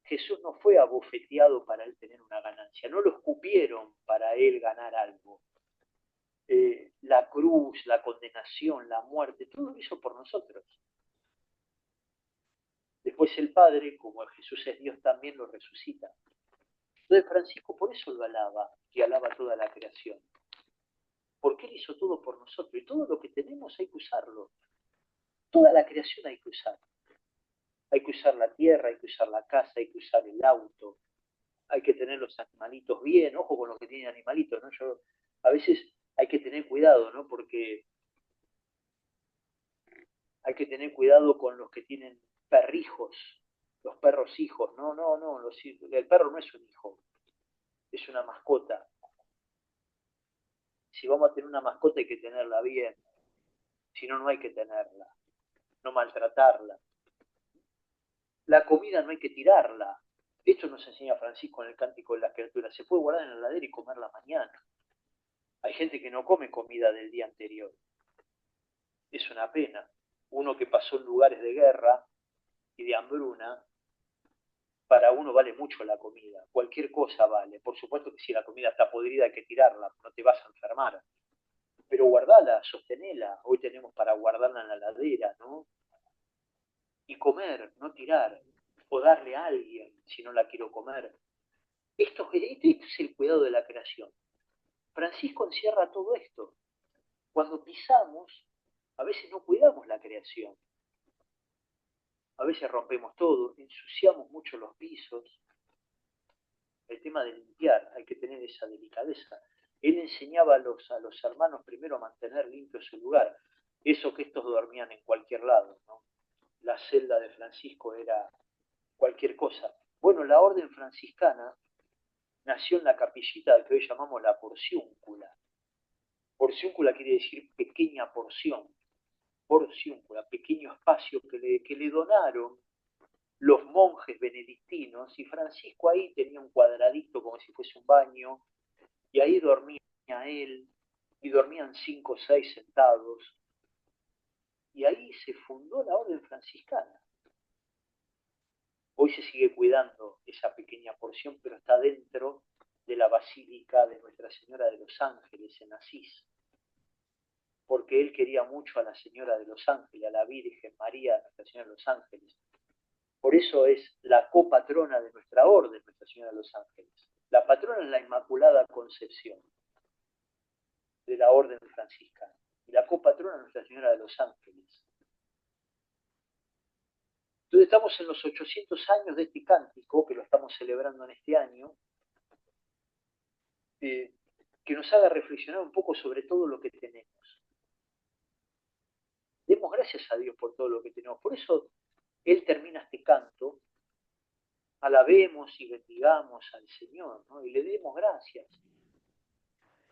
Jesús no fue abofeteado para Él tener una ganancia. No lo escupieron para Él ganar algo. La cruz, la condenación, la muerte, todo lo hizo por nosotros. después el Padre, como Jesús es Dios, también lo resucita. Entonces Francisco por eso lo alaba, y alaba toda la creación. Porque Él hizo todo por nosotros, y todo lo que tenemos hay que usarlo. Toda la creación hay que usar. Hay que usar la tierra, hay que usar la casa, hay que usar el auto, hay que tener los animalitos bien, ojo con los que tienen animalitos, ¿no? A veces hay que tener cuidado, ¿no? Porque hay que tener cuidado con los que tienen perrijos, los perros hijos, no, el perro no es un hijo, es una mascota. Si vamos a tener una mascota hay que tenerla bien, si no, no hay que tenerla, no maltratarla. La comida no hay que tirarla. Esto nos enseña Francisco en el Cántico de las Criaturas. Se puede guardar en la heladera y comerla mañana. Hay gente que no come comida del día anterior. Es una pena. Uno que pasó en lugares de guerra y de hambruna, para uno vale mucho la comida. Cualquier cosa vale. Por supuesto que si la comida está podrida hay que tirarla, no te vas a enfermar. Pero guardala, sostenela. Hoy tenemos para guardarla en la heladera, ¿no? Y comer, no tirar. O darle a alguien si no la quiero comer. Esto es el cuidado de la creación. Francisco encierra todo esto. Cuando pisamos, a veces no cuidamos la creación. A veces rompemos todo, ensuciamos mucho los pisos. El tema de limpiar, hay que tener esa delicadeza. Él enseñaba a los hermanos primero a mantener limpio su lugar. Eso que estos dormían en cualquier lado, ¿no? La celda de Francisco era cualquier cosa. Bueno, la orden franciscana nació en la capillita que hoy llamamos la porciúncula. Porciúncula quiere decir pequeña porción. Porciúncula, pequeño espacio que le donaron los monjes benedictinos, y Francisco ahí tenía un cuadradito como si fuese un baño, y ahí dormía él, y dormían 5 o 6 sentados, y ahí se fundó la orden franciscana. Hoy se sigue cuidando esa pequeña porción, pero está dentro de la Basílica de Nuestra Señora de los Ángeles en Asís, porque él quería mucho a la Señora de los Ángeles, a la Virgen María, Nuestra Señora de los Ángeles. Por eso es la copatrona de nuestra orden, Nuestra Señora de los Ángeles. La patrona es la Inmaculada Concepción de la orden franciscana. Y la copatrona es Nuestra Señora de los Ángeles. Entonces estamos en los 800 años de este cántico, que lo estamos celebrando en este año, que nos haga reflexionar un poco sobre todo lo que tenemos. Demos gracias a Dios por todo lo que tenemos. Por eso él termina este canto, alabemos y bendigamos al Señor, ¿no? Y le demos gracias.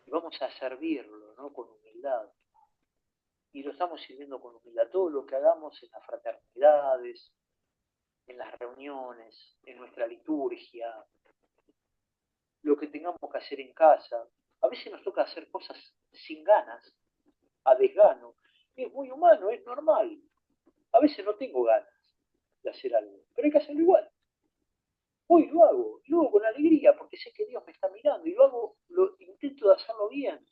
Y vamos a servirlo, ¿no? Con humildad. Y lo estamos sirviendo con humildad. Todo lo que hagamos en las fraternidades, en las reuniones, en nuestra liturgia, lo que tengamos que hacer en casa. A veces nos toca hacer cosas sin ganas, a desgano. Es muy humano, es normal. A veces no tengo ganas de hacer algo, pero hay que hacerlo igual. Hoy lo hago con alegría, porque sé que Dios me está mirando, y intento de hacerlo bien.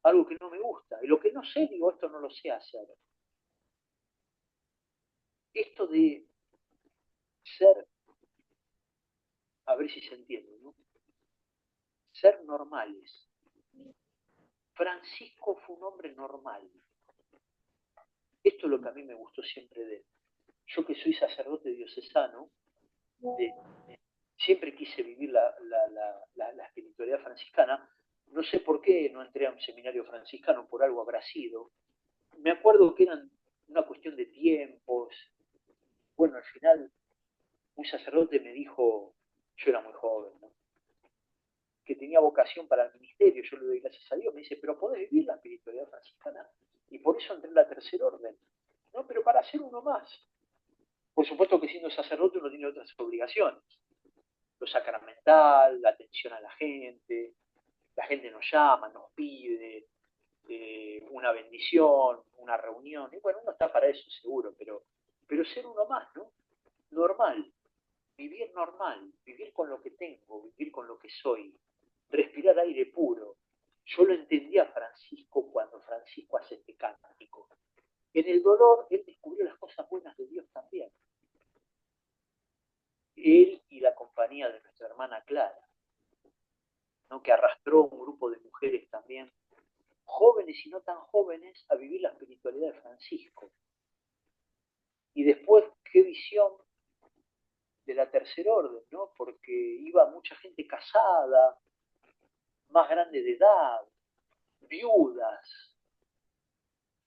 Algo que no me gusta. Y lo que no sé, digo, esto no lo sé hacer. Esto de ser, a ver si se entiende, ¿no? Ser normales. Francisco fue un hombre normal. Esto es lo que a mí me gustó siempre de él. Yo que soy sacerdote diocesano, siempre quise vivir la espiritualidad franciscana. No sé por qué no entré a un seminario franciscano, por algo habrá sido. Me acuerdo que eran una cuestión de tiempos. Bueno, al final un sacerdote me dijo, yo era muy joven, ¿no?, que tenía vocación para el ministerio. Yo le doy gracias a Dios. Me dice, pero podés vivir la espiritualidad franciscana. Y por eso entré en la tercera orden. No, pero para ser uno más. Por supuesto que siendo sacerdote uno tiene otras obligaciones. Lo sacramental, la atención a la gente nos llama, nos pide una bendición, una reunión. Y bueno, uno está para eso seguro, pero ser uno más, ¿no? Normal. Vivir normal, vivir con lo que tengo, vivir con lo que soy, respirar aire puro. Yo lo entendí a Francisco cuando Francisco hace este cántico. En el dolor, él descubrió las cosas buenas de Dios también. hermana Clara, ¿no? Que arrastró un grupo de mujeres también, jóvenes y no tan jóvenes, a vivir la espiritualidad de Francisco. Y después, qué visión de la tercera orden, ¿no? Porque iba mucha gente casada, más grande de edad, viudas,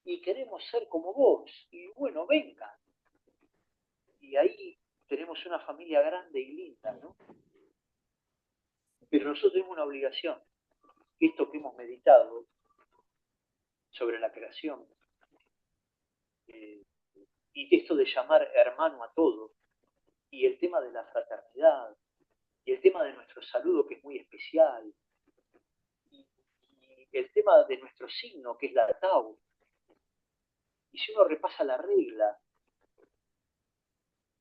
y queremos ser como vos, y bueno, vengan. Y ahí tenemos una familia grande y linda, ¿no? Pero nosotros tenemos una obligación, esto que hemos meditado sobre la creación, y esto de llamar hermano a todo, y el tema de la fraternidad, y el tema de nuestro saludo que es muy especial, y el tema de nuestro signo que es la Tau. Y si uno repasa la regla,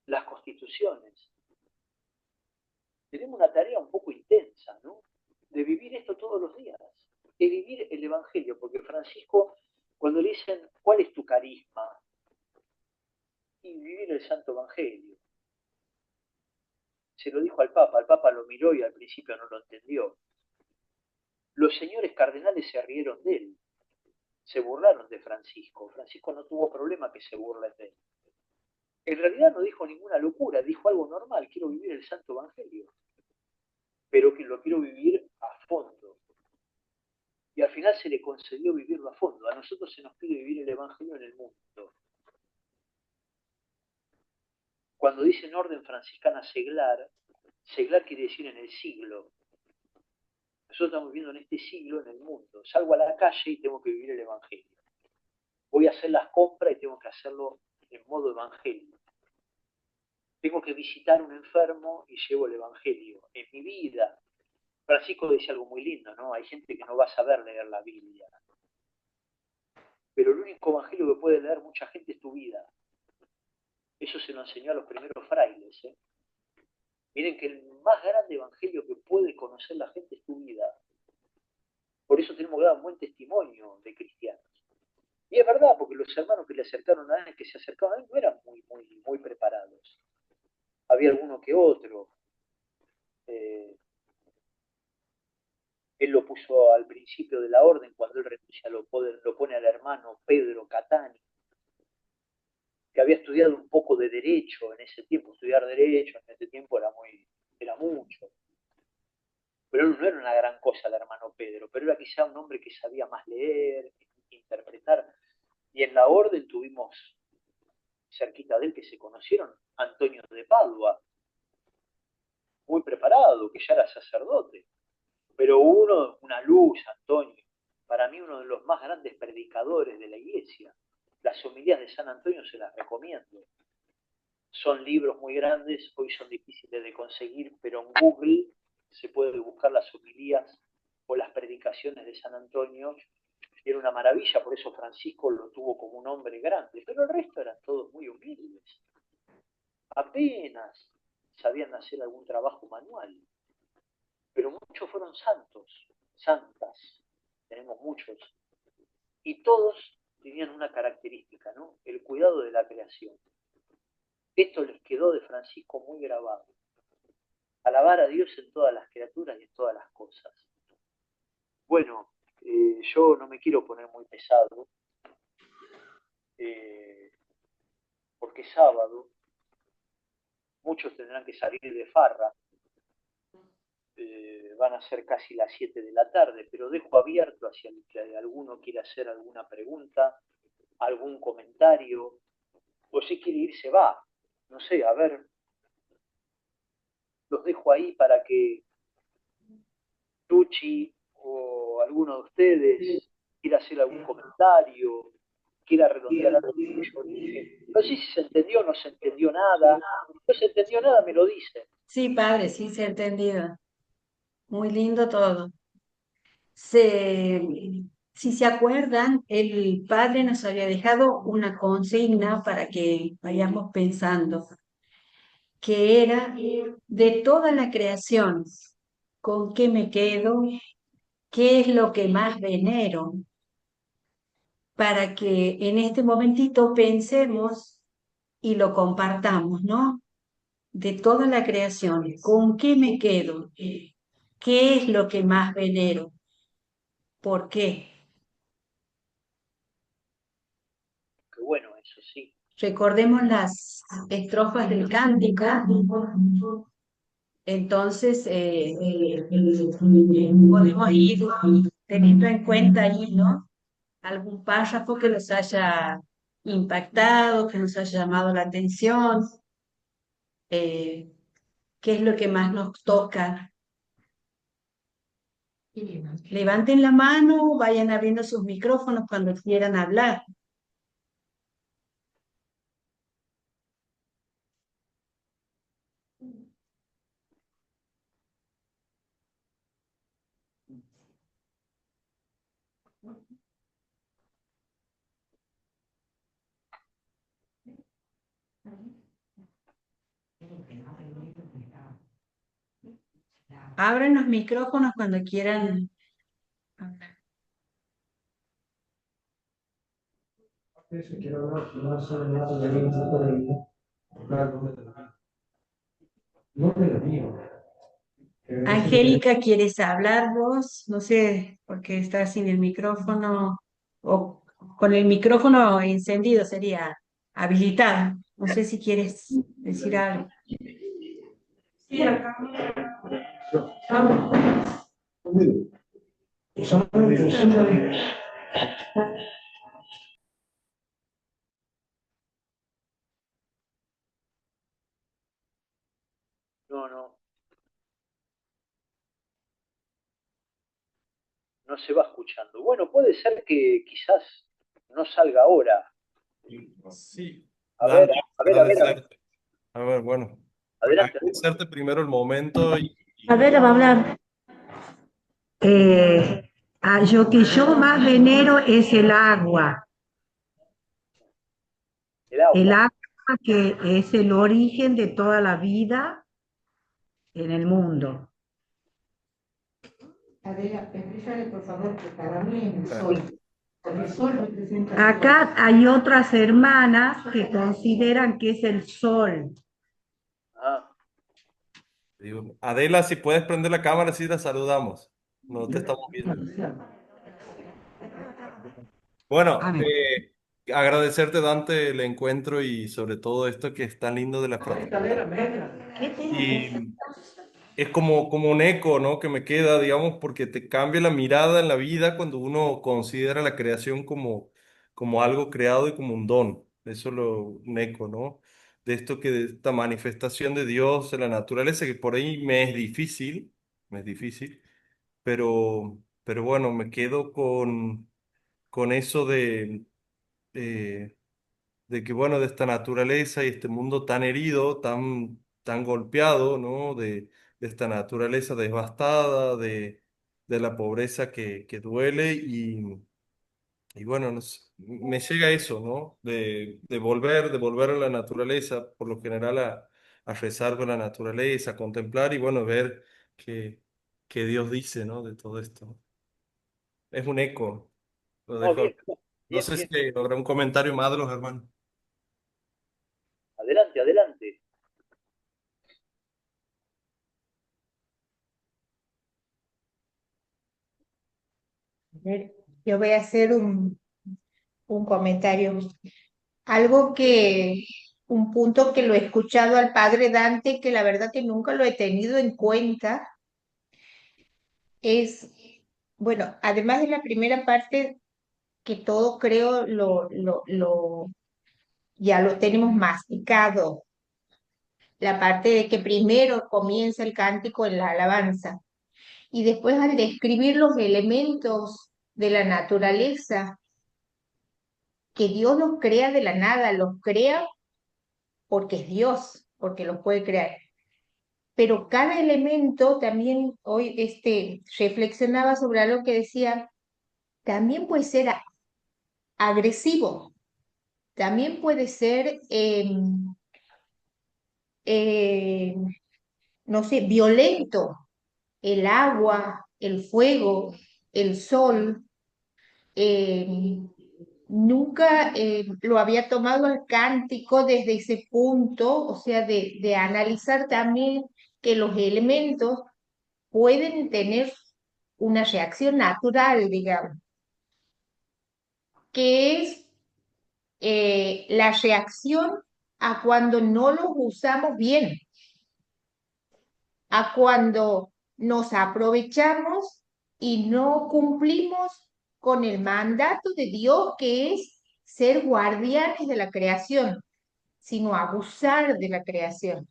las constituciones, tenemos una tarea un poco intensa, ¿no? De vivir esto todos los días, de vivir el Evangelio, porque Francisco, cuando le dicen, ¿cuál es tu carisma? Y vivir el Santo Evangelio. Se lo dijo al Papa lo miró y al principio no lo entendió. Los señores cardenales se rieron de él, se burlaron de Francisco. Francisco no tuvo problema que se burlen de él. En realidad no dijo ninguna locura, dijo algo normal, quiero vivir el Santo Evangelio, pero que lo quiero vivir a fondo. Y al final se le concedió vivirlo a fondo. A nosotros se nos pide vivir el Evangelio en el mundo. Cuando dicen orden franciscana seglar, seglar quiere decir en el siglo. Nosotros estamos viviendo en este siglo en el mundo. Salgo a la calle y tengo que vivir el Evangelio. Voy a hacer las compras y tengo que hacerlo en modo Evangelio. Tengo que visitar a un enfermo y llevo el Evangelio. En mi vida. Francisco dice algo muy lindo, ¿no? Hay gente que no va a saber leer la Biblia. Pero el único Evangelio que puede leer mucha gente es tu vida. Eso se lo enseñó a los primeros frailes, ¿eh? Miren que el más grande evangelio que puede conocer la gente es tu vida. Por eso tenemos que dar un buen testimonio de cristianos. Y es verdad, porque los hermanos que le acercaron a él, que se acercaban a él, no eran muy preparados. Había alguno que otro. Él lo puso al principio de la orden, cuando él renuncia lo pone al hermano Pedro Catani, que había estudiado un poco de derecho en ese tiempo. Estudiar derecho en ese tiempo era mucho. Pero no era una gran cosa el hermano Pedro, pero era quizá un hombre que sabía más leer, interpretar. Y en la orden tuvimos cerquita de él que se conocieron Antonio de Padua, muy preparado, que ya era sacerdote. Pero una luz, Antonio, para mí uno de los más grandes predicadores de la iglesia. Las homilías de San Antonio se las recomiendo. Son libros muy grandes, hoy son difíciles de conseguir, pero en Google se puede buscar las homilías o las predicaciones de San Antonio. Era una maravilla, por eso Francisco lo tuvo como un hombre grande, pero el resto eran todos muy humildes. Apenas sabían hacer algún trabajo manual, pero muchos fueron santos, santas, tenemos muchos, y todos tenían una característica, ¿no? El cuidado de la creación. Esto les quedó de Francisco muy grabado. Alabar a Dios en todas las criaturas y en todas las cosas. Bueno, yo no me quiero poner muy pesado, porque es sábado, muchos tendrán que salir de farra, van a ser casi las 7 de la tarde, pero dejo abierto hacia el que alguno quiera hacer alguna pregunta, algún comentario, o si quiere irse va, no sé, a ver, los dejo ahí para que Tucci o alguno de ustedes quiera hacer algún comentario, quiera redondear algo que yo dije. No sé si se entendió o no se entendió nada. No se entendió nada, me lo dicen. Sí, padre, sí se ha entendido. Muy lindo todo. Se, si se acuerdan, el padre nos había dejado una consigna para que vayamos pensando, que era de toda la creación, ¿con qué me quedo? ¿Qué es lo que más venero? Para que en este momentito pensemos y lo compartamos, ¿no? de toda la creación, ¿con qué me quedo? ¿Qué es lo que más venero? ¿Por qué? Qué bueno, eso sí. Recordemos las estrofas del cántico. Entonces, podemos ir teniendo en cuenta ahí, ¿no? Algún párrafo que nos haya impactado, que nos haya llamado la atención, eh, qué es lo que más nos toca. Levanten la mano, vayan abriendo sus micrófonos cuando quieran hablar. Abran los micrófonos cuando quieran hablar. Angélica, ¿quieres hablar vos? No sé, porque estás sin el micrófono o con el micrófono encendido sería habilitado. No sé si quieres decir algo. No, no, no se va escuchando. Bueno, puede ser que quizás no salga ahora. Sí, A ver, Dante, a ver, a ver, agradecerte. A ver, bueno, adelante. agradecerte primero el momento A ver, va a hablar. Lo que yo más venero es el agua. El El agua. agua que es el origen de toda la vida en el mundo. Adela, explícale por favor que para mí es el sol. El sol representa. Acá hay otras hermanas que consideran que es el sol. Ah, digo, Adela, si puedes prender la cámara, sí la saludamos. No te estamos viendo. A Bueno, ver. agradecerte, Dante, el encuentro y sobre todo esto que es tan lindo de la fraternidad. Y es como un eco, ¿no? Que me queda, digamos, porque te cambia la mirada en la vida cuando uno considera la creación como algo creado y como un don. Eso lo, un eco, ¿no? De esto que, de esta manifestación de Dios en la naturaleza, que por ahí me es difícil, pero bueno, me quedo con eso eh, de que, bueno, de esta naturaleza y este mundo tan herido, tan golpeado, ¿no? De esta naturaleza devastada, de la pobreza que duele y bueno, me llega eso, ¿no? De volver a la naturaleza, por lo general a rezar con la naturaleza, a contemplar y bueno, ver que Dios dice, ¿no? De todo esto. Es un eco, lo no, bien, dejo. No bien, sé si bien. habrá un comentario más de los hermanos. Adelante, adelante. A ver, yo voy a hacer un comentario. Algo que, un punto que lo he escuchado al padre Dante, que la verdad que nunca lo he tenido en cuenta, es, bueno, además de la primera parte, que todo creo ya lo tenemos masticado, la parte de que primero comienza el cántico en la alabanza y después al describir los elementos de la naturaleza, que Dios los crea de la nada, los crea porque es Dios, porque los puede crear. Pero cada elemento también, hoy reflexionaba sobre algo que decía, también puede ser agresivo, también puede ser, eh, no sé, violento. El agua, el fuego, el sol, eh, nunca lo había tomado el cántico desde ese punto, o sea, de analizar también que los elementos pueden tener una reacción natural, digamos, que es la reacción a cuando no los usamos bien, a cuando nos aprovechamos y no cumplimos con el mandato de Dios, que es ser guardianes de la creación, sino abusar de la creación.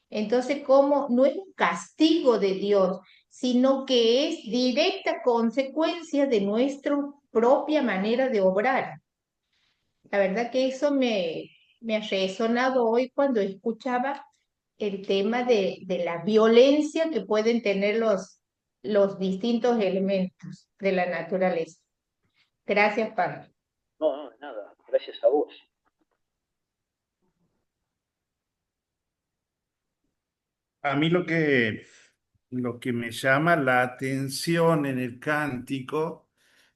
Entonces, como no es un castigo de Dios, sino que es directa consecuencia de nuestra propia manera de obrar. La verdad que eso me ha resonado hoy cuando escuchaba el tema de la violencia que pueden tener los distintos elementos de la naturaleza. Gracias, Pablo. No, no, nada, gracias a vos. A mí lo que me llama la atención en el cántico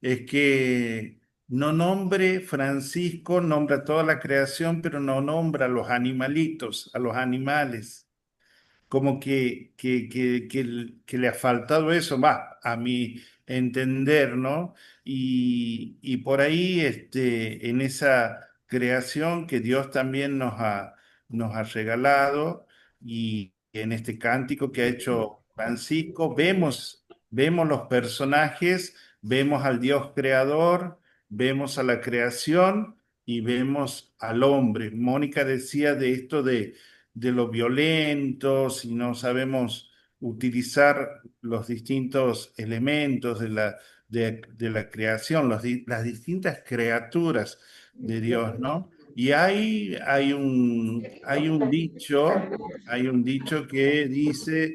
es que no nombre Francisco, nombra toda la creación, pero no nombra a los animalitos, a los animales. Como que le ha faltado eso, va, a mi entender, ¿no? Y por ahí, en esa creación que Dios también nos ha regalado, y en este cántico que ha hecho Francisco, vemos los personajes, vemos al Dios creador, vemos a la creación y vemos al hombre. Mónica decía de esto de lo violento, si no sabemos utilizar los distintos elementos de la creación, las distintas criaturas de Dios, ¿no? Y hay un dicho que dice,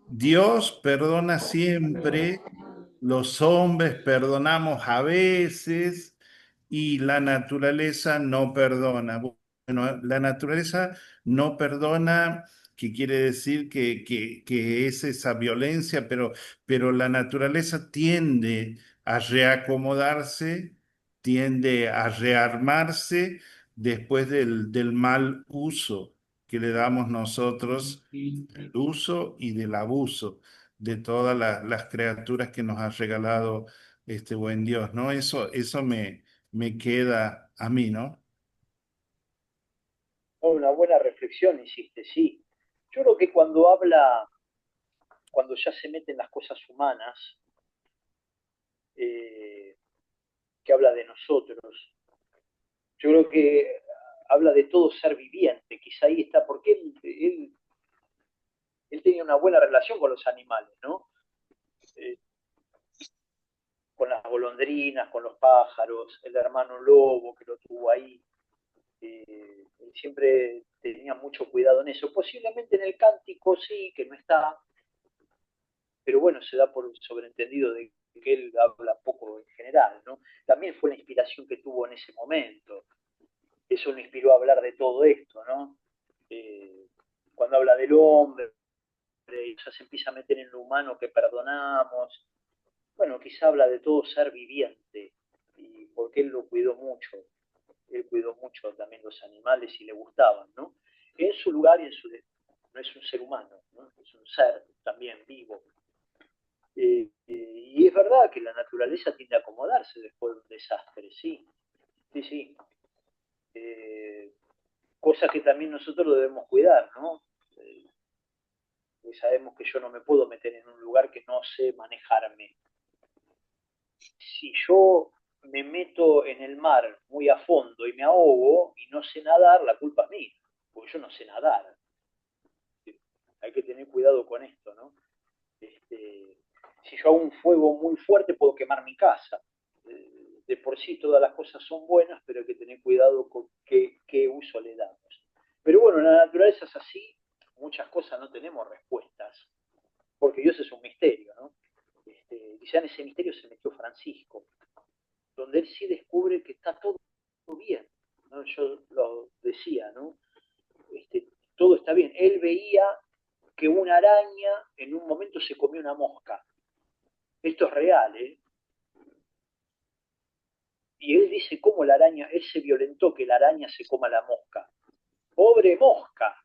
Dios perdona siempre, los hombres perdonamos a veces y la naturaleza no perdona. Bueno, la naturaleza no perdona, que quiere decir que es esa violencia, pero la naturaleza tiende a reacomodarse, tiende a rearmarse después del mal uso que le damos nosotros, del uso y del abuso de todas las criaturas que nos ha regalado este buen Dios, ¿no? Eso me queda a mí, ¿no? Oh, una buena reflexión hiciste, sí. Yo creo que cuando ya se meten las cosas humanas, eh, que habla de nosotros, yo creo que habla de todo ser viviente, quizá ahí está, porque él tenía una buena relación con los animales, ¿no? Eh, con las golondrinas, con los pájaros, el hermano lobo que lo tuvo ahí, él siempre tenía mucho cuidado en eso. Posiblemente en el cántico sí, que no está, pero bueno, se da por sobreentendido de que él habla poco en general, ¿no? También fue la inspiración que tuvo en ese momento. Eso lo inspiró a hablar de todo esto, ¿no? Cuando habla del hombre, y ya se empieza a meter en lo humano que perdonamos. Bueno, quizá habla de todo ser viviente, y porque él lo cuidó mucho. Él cuidó mucho también los animales y le gustaban, ¿no? En su lugar y en su... No es un ser humano, ¿no? Es un ser también vivo. Y es verdad que la naturaleza tiende a acomodarse después de un desastre, sí, sí, sí. Cosa que también nosotros debemos cuidar, ¿no? Sabemos que yo no me puedo meter en un lugar que no sé manejarme. Si yo me meto en el mar muy a fondo y me ahogo y no sé nadar, la culpa es mía, porque yo no sé nadar. Hay que tener cuidado con esto, ¿no? Si yo hago un fuego muy fuerte puedo quemar mi casa. De por sí todas las cosas son buenas, pero hay que tener cuidado con qué uso le damos. Pero bueno, la naturaleza es así, muchas cosas no tenemos respuestas, porque Dios es un misterio, ¿no? Quizá en ese misterio se metió Francisco, donde él sí descubre que está todo bien, ¿no? Yo lo decía, ¿no? Todo está bien. Él veía que una araña en un momento se comió una mosca. Esto es real, ¿eh? Y él dice cómo la araña, él se violentó que la araña se coma la mosca. ¡Pobre mosca!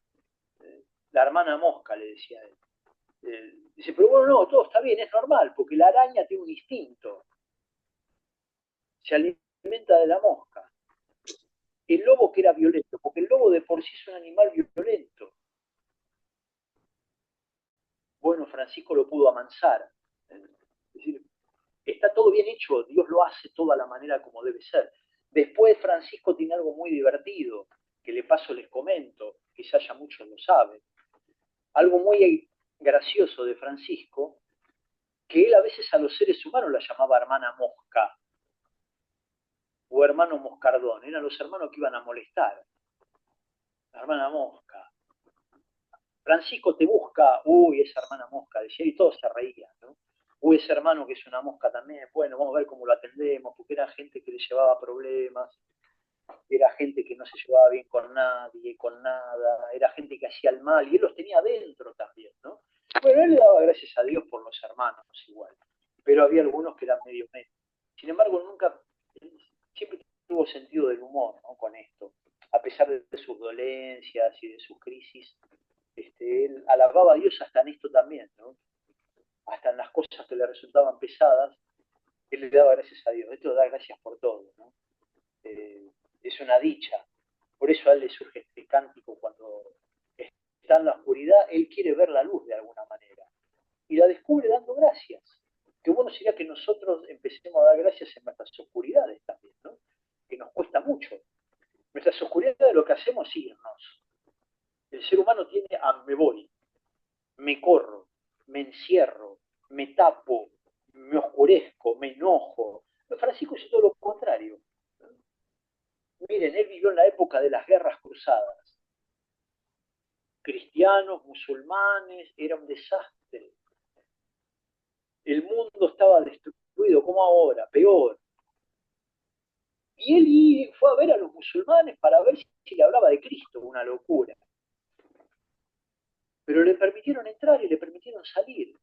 La hermana mosca, le decía él. Dice, pero bueno, no, todo está bien, es normal, porque la araña tiene un instinto. Se alimenta de la mosca. El lobo que era violento, porque el lobo de por sí es un animal violento. Bueno, Francisco lo pudo amansar. Es decir, está todo bien hecho, Dios lo hace todo a la manera como debe ser. Después Francisco tiene algo muy divertido, que de paso les comento, quizás ya muchos lo saben. Algo muy gracioso de Francisco, que él a veces a los seres humanos la llamaba hermana mosca, o hermano moscardón, eran los hermanos que iban a molestar. La hermana mosca. Francisco te busca, uy, esa hermana mosca, decía, y todos se reían, ¿no? Uy, ese hermano que es una mosca también, bueno, vamos a ver cómo lo atendemos, porque era gente que le llevaba problemas, era gente que no se llevaba bien con nadie, con nada, era gente que hacía el mal, y él los tenía adentro también, ¿no? Bueno, él le daba gracias a Dios por los hermanos igual, pero había algunos que eran medio. Sin embargo, nunca, siempre tuvo sentido del humor, ¿no? Con esto, a pesar de sus dolencias y de sus crisis, él alababa a Dios hasta en esto también, ¿no? Hasta en las cosas que le resultaban pesadas, él le daba gracias a Dios. Esto da gracias por todo, ¿no? Es una dicha. Por eso a él le surge este cántico cuando está en la oscuridad, él quiere ver la luz de alguna manera. Y la descubre dando gracias. Qué bueno sería que nosotros empecemos a dar gracias en nuestras oscuridades también, ¿no? Que nos cuesta mucho. Nuestras oscuridades lo que hacemos es irnos. El ser humano tiene me voy, me corro, me encierro, me tapo, me oscurezco, me enojo. Francisco hizo todo lo contrario. Miren, él vivió en la época de las guerras cruzadas. Cristianos, musulmanes, era un desastre. El mundo estaba destruido, como ahora, peor. Y él fue a ver a los musulmanes para ver si le hablaba de Cristo, una locura. Pero le permitieron entrar y le permitieron salir.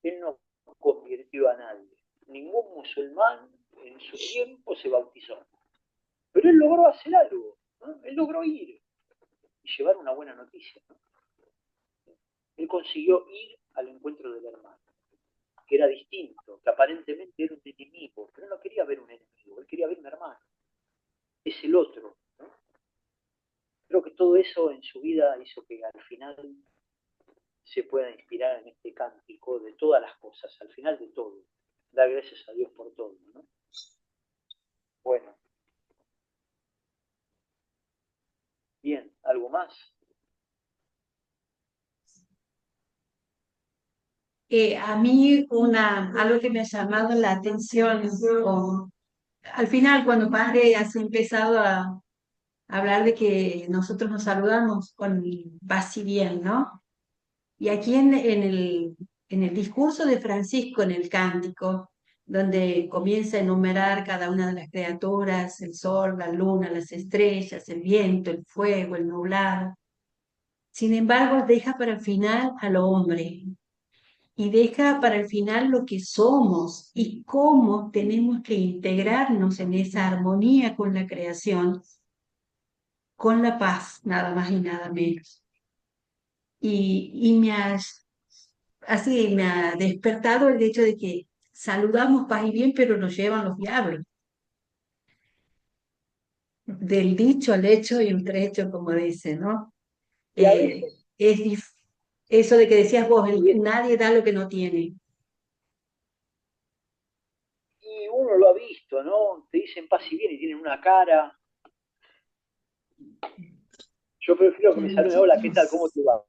Él no convirtió a nadie. Ningún musulmán en su tiempo se bautizó. Pero él logró hacer algo, ¿no? Él logró ir y llevar una buena noticia, ¿no? Él consiguió ir al encuentro del hermano, que era distinto, que aparentemente era un enemigo, pero él no quería ver un enemigo, él quería ver un hermano. Es el otro, ¿no? Creo que todo eso en su vida hizo que al final se pueda inspirar en este cántico de todas las cosas, al final de todo. Dar gracias a Dios por todo, ¿no? Bueno. Bien, ¿algo más? A mí algo que me ha llamado la atención, al final cuando padre has empezado a hablar de que nosotros nos saludamos con paz y bien, ¿no? Y aquí en el discurso de Francisco, en el cántico, donde comienza a enumerar cada una de las criaturas, el sol, la luna, las estrellas, el viento, el fuego, el nublado. Sin embargo, deja para el final al hombre y deja para el final lo que somos y cómo tenemos que integrarnos en esa armonía con la creación, con la paz, nada más y nada menos. Y así me ha despertado el hecho de que saludamos paz y bien, pero nos llevan los diablos. Del dicho al hecho y un trecho, como dice, ¿no? Y a veces, Eso de que decías vos, y nadie da lo que no tiene. uno lo ha visto, ¿no? Te dicen paz y bien y tienen una cara. Yo prefiero que me saluden, hola, ¿qué tal? ¿Cómo te va?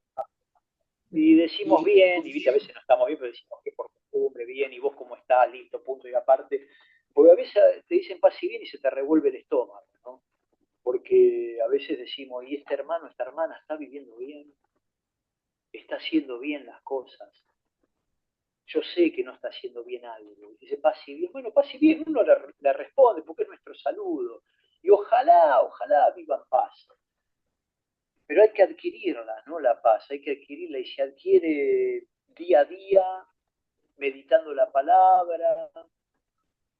Y decimos bien, y viste, a veces no estamos bien, pero decimos que por costumbre, bien, y vos cómo estás, listo, punto y aparte. Porque a veces te dicen paz y bien y se te revuelve el estómago, ¿no? Porque a veces decimos, y este hermano, esta hermana está viviendo bien, está haciendo bien las cosas. Yo sé que no está haciendo bien algo. Dice paz y bien. Bueno, paz y bien uno le responde porque es nuestro saludo. Y ojalá viva en paz. Pero hay que adquirirla, ¿no? La paz, hay que adquirirla y se adquiere día a día, meditando la palabra,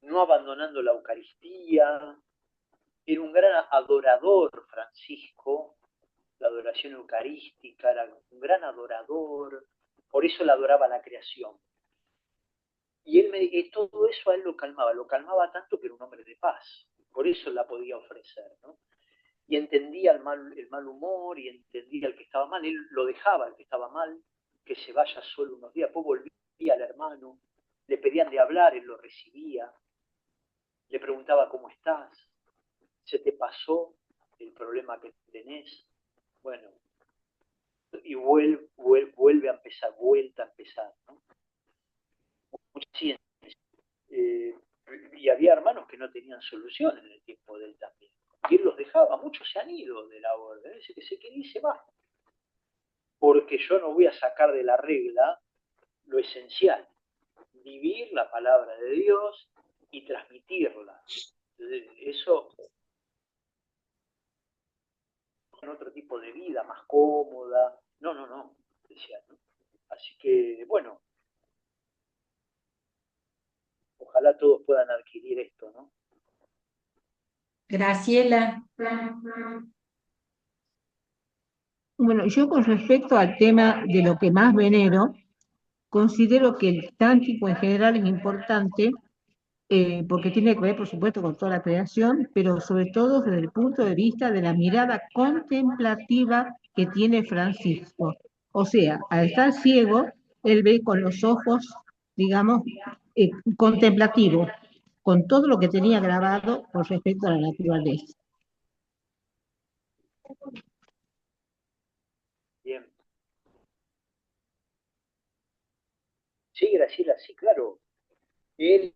no abandonando la Eucaristía. Era un gran adorador, Francisco, la adoración eucarística, era un gran adorador, por eso le adoraba la creación. Y todo eso a él lo calmaba tanto que era un hombre de paz, por eso la podía ofrecer, ¿no? Y entendía el mal humor, y entendía el que estaba mal, él lo dejaba, el que estaba mal, que se vaya solo unos días, después volvía al hermano, le pedían de hablar, él lo recibía, le preguntaba ¿cómo estás? ¿Se te pasó el problema que tenés? Bueno, y vuelve a empezar, vuelta a empezar, ¿no? Sí, y había hermanos que no tenían solución en el tiempo de él también. Y él los dejaba, muchos se han ido de la orden, dice que se quede y se va. Porque yo no voy a sacar de la regla lo esencial, vivir la palabra de Dios y transmitirla. Eso con otro tipo de vida, más cómoda. No, decía, ¿no? Así que, bueno, ojalá todos puedan adquirir esto, ¿no? Graciela. Bueno, yo con respecto al tema de lo que más venero, considero que el cántico en general es importante porque tiene que ver, por supuesto, con toda la creación, pero sobre todo desde el punto de vista de la mirada contemplativa que tiene Francisco. O sea, al estar ciego, él ve con los ojos, digamos, contemplativos, con todo lo que tenía grabado con respecto a la naturaleza. Bien. Sí, Graciela, sí, claro. Él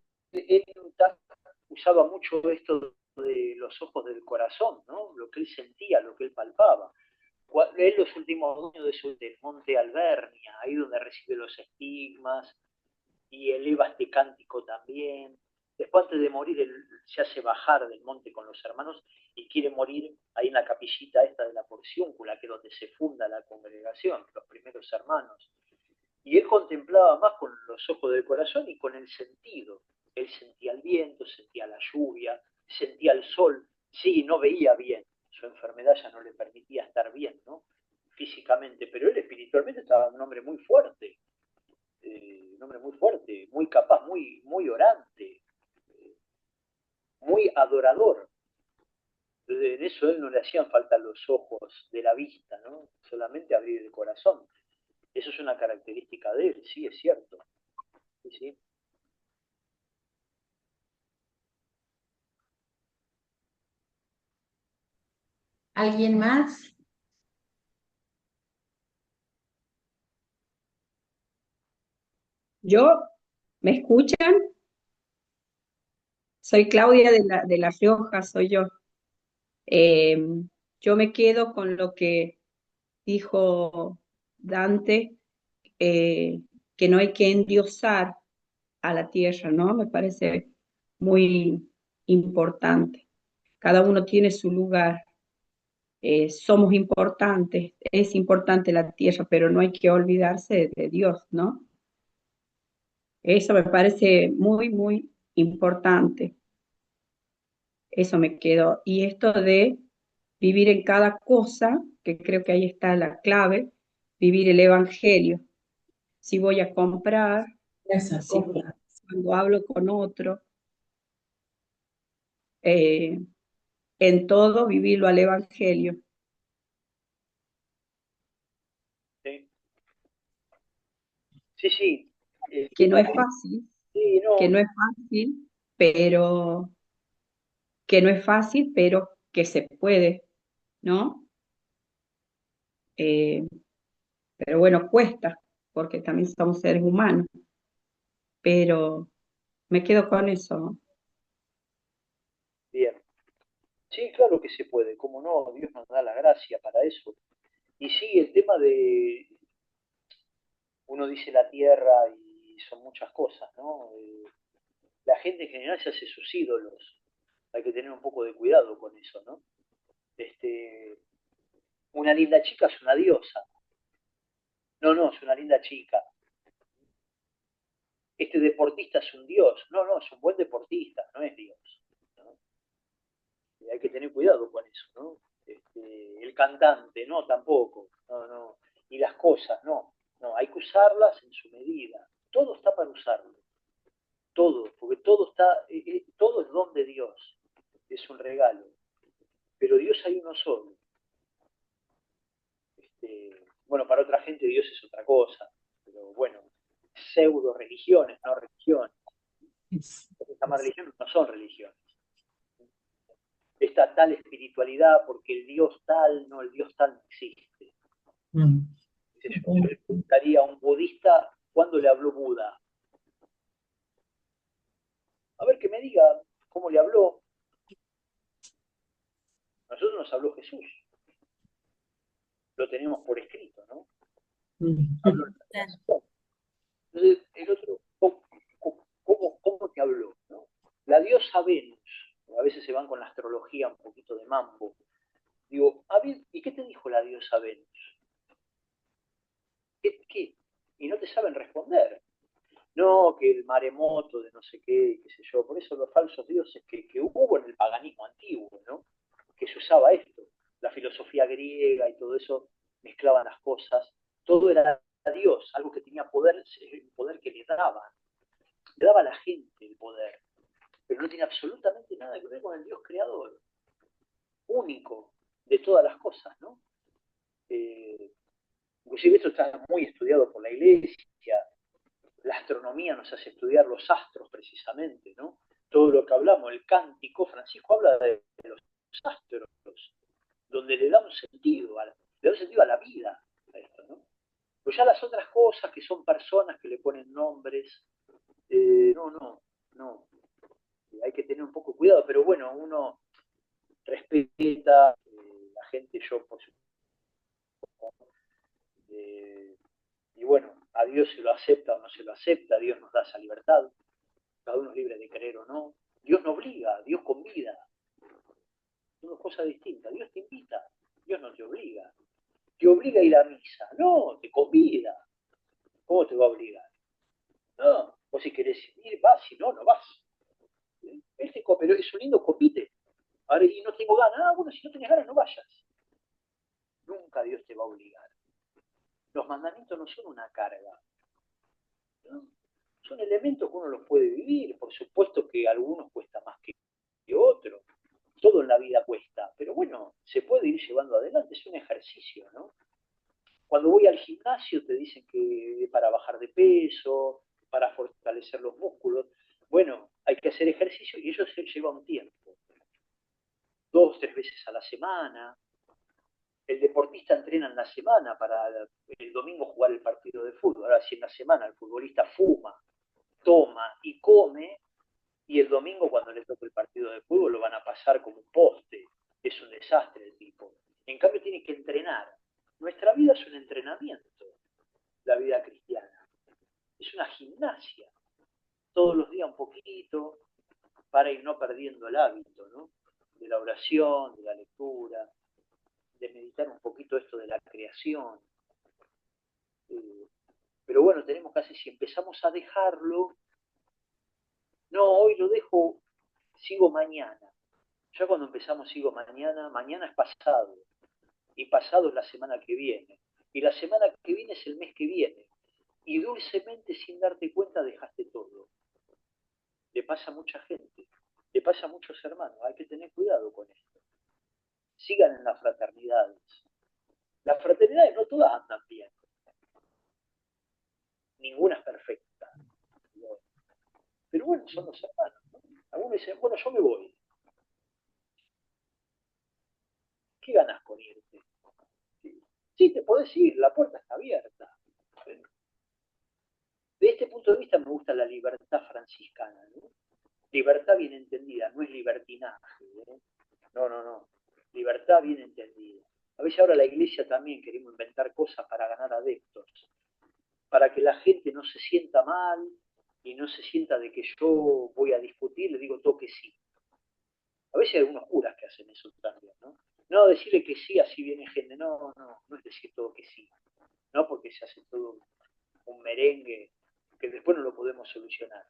usaba mucho esto de los ojos del corazón, ¿no? Lo que él sentía, lo que él palpaba. Él los últimos años del Monte Albernia, ahí donde recibe los estigmas y eleva este cántico también. Después, antes de morir, él se hace bajar del monte con los hermanos y quiere morir ahí en la capillita esta de la Porciúncula, que es donde se funda la congregación, los primeros hermanos. Y él contemplaba más con los ojos del corazón y con el sentido. Él sentía el viento, sentía la lluvia, sentía el sol. Sí, no veía bien. Su enfermedad ya no le permitía estar bien, ¿no? Físicamente, pero él espiritualmente estaba un hombre muy fuerte. Un hombre muy fuerte, muy capaz, muy orante, muy adorador. En eso a él no le hacían falta los ojos de la vista, ¿no? Solamente abrir el corazón. Eso es una característica de él, sí, es cierto. Sí, sí. ¿Alguien más? ¿Yo? ¿Me escuchan? Soy Claudia de La Rioja, soy yo. Eh, yo me quedo con lo que dijo Dante, eh, que no hay que endiosar a la tierra, ¿no? Me parece muy importante. Cada uno tiene su lugar. Somos importantes, es importante la tierra, pero no hay que olvidarse de Dios, ¿no? Eso me parece muy importante. Eso me quedó. Y esto de vivir en cada cosa, que creo que ahí está la clave, vivir el evangelio. Si voy a comprar, cuando hablo con otro, eh, en todo vivirlo al evangelio. Sí, sí. Sí. Que no es fácil, Sí, que no, no es fácil, pero que no es fácil, pero que se puede, ¿no? Eh, pero bueno, cuesta, porque también somos seres humanos, pero me quedo con eso. bien. Sí, claro que se puede, cómo no, Dios nos da la gracia para eso. Y sí, el tema de, uno dice la tierra y son muchas cosas, ¿no? La gente en general se hace sus ídolos, hay que tener un poco de cuidado con eso, ¿no? Este, una linda chica es una diosa. No, es una linda chica. este deportista es un dios. No, no, es un buen deportista, no es Dios, ¿no? Y hay que tener cuidado con eso, ¿no? El cantante, no, tampoco, no, no. Y las cosas, no, no, hay que usarlas en su medida. Todo está para usarlo, todo, porque todo está, todo es don de Dios, es un regalo. Pero Dios hay uno solo. Bueno, para otra gente Dios es otra cosa, pero bueno, pseudo religiones, no religiones. Lo que se llama religiones no son religiones. Esta tal espiritualidad, porque el Dios tal, no, el Dios tal no existe. Yo le preguntaría a un budista, ¿cuándo le habló Buda? A ver que me diga cómo le habló. A nosotros nos habló Jesús. Lo tenemos por escrito, ¿no? Habló en la creación. Entonces, el otro, ¿cómo te habló? ¿No? La diosa Venus, a veces se van con la astrología un poquito de mambo. Digo, a ver, ¿y qué te dijo la diosa Venus? ¿Qué? Y no te saben responder. No, que el maremoto de no sé qué, qué sé yo. Por eso los falsos dioses que hubo en el paganismo antiguo, ¿no? Que se usaba esto. La filosofía griega y todo eso mezclaban las cosas. Todo era Dios, algo que tenía poder, el poder que le daba. Le daba a la gente el poder. Pero no tiene absolutamente nada que ver con el Dios creador. Único de todas las cosas, ¿no? Inclusive esto está muy estudiado por la Iglesia. La astronomía nos hace estudiar los astros precisamente, ¿no? Todo lo que hablamos, el cántico, Francisco habla de los astros, donde le da un sentido, a la vida a esto, ¿no? Pues ya las otras cosas que son personas que le ponen nombres, no, hay que tener un poco de cuidado, pero bueno, uno respeta, la gente, yo por supuesto, y bueno, a Dios se lo acepta o no se lo acepta, Dios nos da esa libertad, cada uno es libre de creer o no, Dios no obliga, Dios convida, son dos cosas distintas, Dios te invita, Dios no te obliga a ir a misa, no, te convida, ¿cómo te va a obligar? No, vos si querés ir, vas, si no, no vas. Pero es un lindo convite. Ahora, y no tengo ganas, bueno, si no tenés ganas, no vayas. Nunca Dios te va a obligar. Los mandamientos no son una carga, ¿no? Son elementos que uno los puede vivir. Por supuesto que a algunos cuesta más que otros. Todo en la vida cuesta. Pero bueno, se puede ir llevando adelante. Es un ejercicio, ¿no? Cuando voy al gimnasio te dicen que para bajar de peso, para fortalecer los músculos. Bueno, hay que hacer ejercicio y eso se lleva un tiempo. 2, 3 veces a la semana. El deportista entrena en la semana para el domingo jugar el partido de fútbol. Ahora, si en la semana el futbolista fuma, toma y come, y el domingo cuando le toque el partido de fútbol lo van a pasar como un poste. Es un desastre el tipo. En cambio tiene que entrenar. Nuestra vida es un entrenamiento, la vida cristiana. Es una gimnasia. Todos los días un poquito, para ir no perdiendo el hábito, ¿no? De la oración, de la lectura, de meditar un poquito esto de la creación. Pero bueno, tenemos que hacer, si empezamos a dejarlo, no, hoy lo dejo, sigo mañana. Ya cuando empezamos sigo mañana, mañana es pasado, y pasado es la semana que viene, y la semana que viene es el mes que viene, y dulcemente sin darte cuenta dejaste todo. Le pasa a mucha gente, le pasa a muchos hermanos, hay que tener cuidado con esto. Sigan en las fraternidades. Las fraternidades no todas andan bien. Ninguna es perfecta. Pero bueno, son los hermanos, ¿no? Algunos dicen, bueno, yo me voy. ¿Qué ganas con irte? Sí, te podés ir, la puerta está abierta. De este punto de vista me gusta la libertad franciscana, ¿no? Libertad bien entendida, no es libertinaje, ¿eh? No. Libertad bien entendida. A veces ahora la iglesia también queremos inventar cosas para ganar adeptos, para que la gente no se sienta mal y no se sienta de que yo voy a discutir, le digo todo que sí. A veces hay algunos curas que hacen eso también, ¿no? No decirle que sí, así viene gente. No es decir todo que sí. No porque se hace todo un merengue que después no lo podemos solucionar.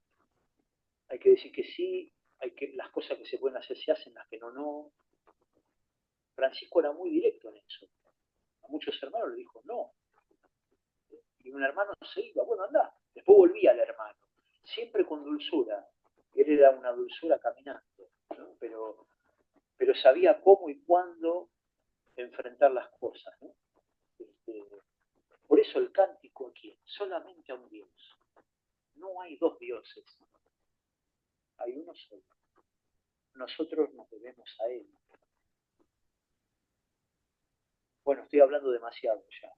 Hay que decir que sí, las cosas que se pueden hacer se hacen, las que no, no. Francisco era muy directo en eso. A muchos hermanos le dijo no. Y un hermano se iba, bueno, anda. Después volvía el hermano, siempre con dulzura. Él era una dulzura caminando, ¿no? Pero sabía cómo y cuándo enfrentar las cosas, ¿no? Por eso el cántico aquí, solamente a un Dios. No hay dos dioses, hay uno solo. Nosotros nos debemos a Él. Bueno, estoy hablando demasiado ya.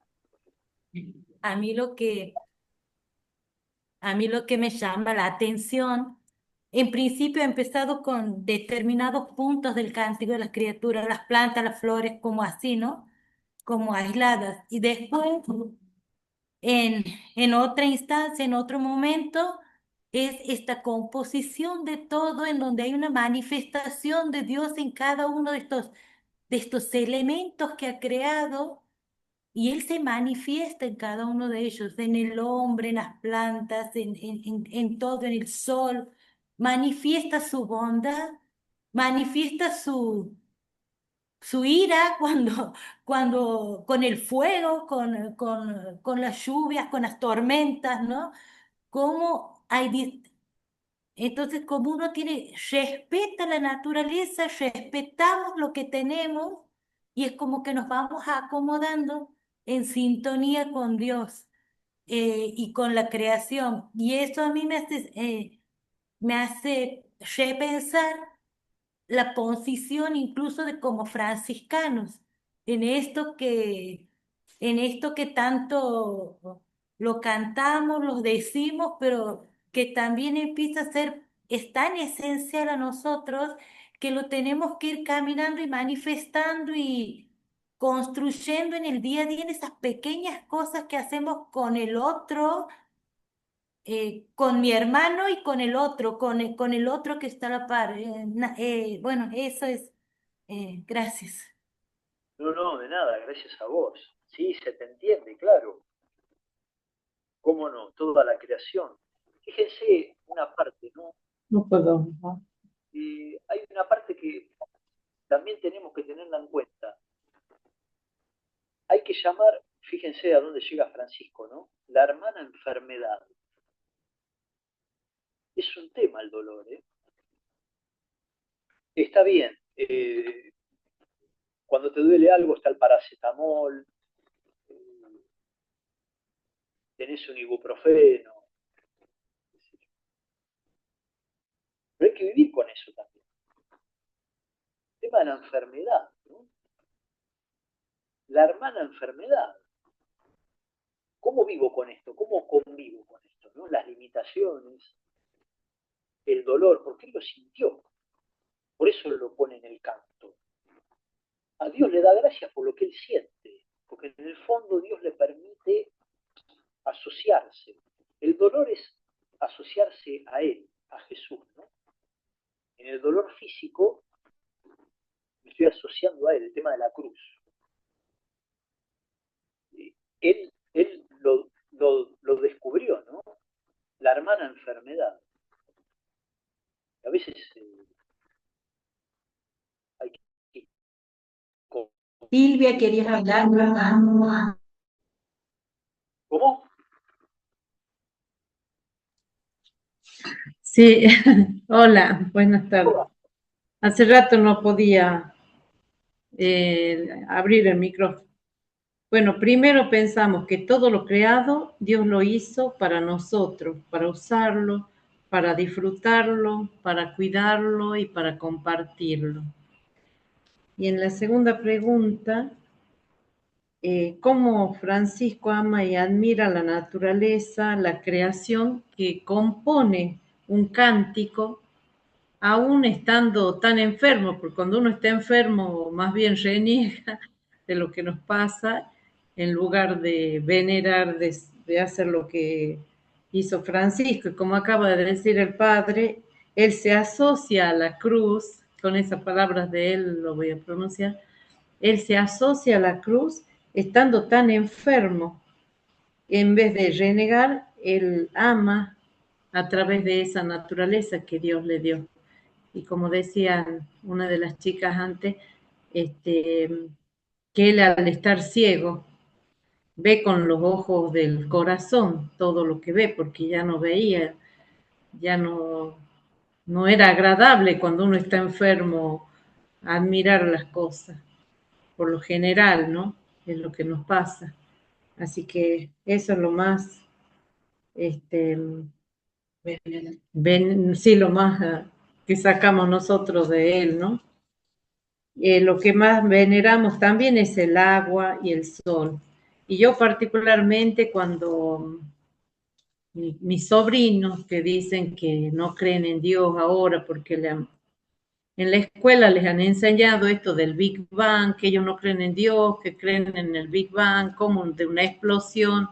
A mí lo que, a mí lo que me llama la atención, en principio he empezado con determinados puntos del cántico de las criaturas, las plantas, las flores, como así, ¿no? Como aisladas. Y después, en otra instancia, en otro momento, es esta composición de todo en donde hay una manifestación de Dios en cada uno de estos elementos que ha creado. Y Él se manifiesta en cada uno de ellos, en el hombre, en las plantas, en todo, en el sol. Manifiesta su bondad, manifiesta su ira cuando con el fuego, con las lluvias, con las tormentas, ¿no? Cómo hay, entonces, como uno respeta la naturaleza, respetamos lo que tenemos y es como que nos vamos acomodando en sintonía con Dios y con la creación. Y eso a mí me hace repensar la posición incluso de como franciscanos en esto en esto que tanto lo cantamos, lo decimos, pero que también empieza a ser, es tan esencial a nosotros que lo tenemos que ir caminando y manifestando y construyendo en el día a día en esas pequeñas cosas que hacemos con el otro, con mi hermano y con el otro, con el otro que está a la par. Bueno, eso es. Gracias. No, no, de nada, gracias a vos. Sí, se te entiende, claro. ¿Cómo no? Toda la creación. Fíjense una parte, ¿no? No puedo. Hay una parte que también tenemos que tenerla en cuenta. Hay que llamar, fíjense a dónde llega Francisco, ¿no? La hermana enfermedad. Es un tema el dolor, ¿eh? Está bien. Cuando te duele algo está el paracetamol, tenés un ibuprofeno. Pero hay que vivir con eso también. El tema de la enfermedad, ¿no? La hermana enfermedad. ¿Cómo vivo con esto? ¿Cómo convivo con esto? ¿No? Las limitaciones, el dolor, porque él lo sintió. Por eso lo pone en el canto. A Dios le da gracias por lo que él siente, porque en el fondo Dios le permite asociarse. El dolor es asociarse a Él, a Jesús, ¿no? En el dolor físico me estoy asociando a Él, el tema de la cruz. Él lo descubrió, ¿no? La hermana enfermedad. A veces hay que... Silvia, ¿querías hablar? ¿Cómo? Sí, hola, buenas tardes. Hace rato no podía abrir el micrófono. Bueno, primero pensamos que todo lo creado Dios lo hizo para nosotros, para usarlo, para disfrutarlo, para cuidarlo y para compartirlo. Y en la segunda pregunta, ¿cómo Francisco ama y admira la naturaleza, la creación que compone un cántico, aún estando tan enfermo? Porque cuando uno está enfermo, más bien reniega de lo que nos pasa, en lugar de venerar, de hacer lo que hizo Francisco. Y como acaba de decir el padre, él se asocia a la cruz, con esas palabras de él lo voy a pronunciar, él se asocia a la cruz estando tan enfermo. en vez de renegar, él ama a través de esa naturaleza que Dios le dio. Y como decía una de las chicas antes, que él al estar ciego ve con los ojos del corazón todo lo que ve, porque ya no veía, ya no era agradable cuando uno está enfermo admirar las cosas, por lo general, ¿no? Es lo que nos pasa. Así que eso es lo más, sí, lo más que sacamos nosotros de él, ¿no? Lo que más veneramos también es el agua y el sol. Y yo particularmente cuando mis sobrinos que dicen que no creen en Dios ahora porque en la escuela les han enseñado esto del Big Bang, que ellos no creen en Dios, que creen en el Big Bang como de una explosión,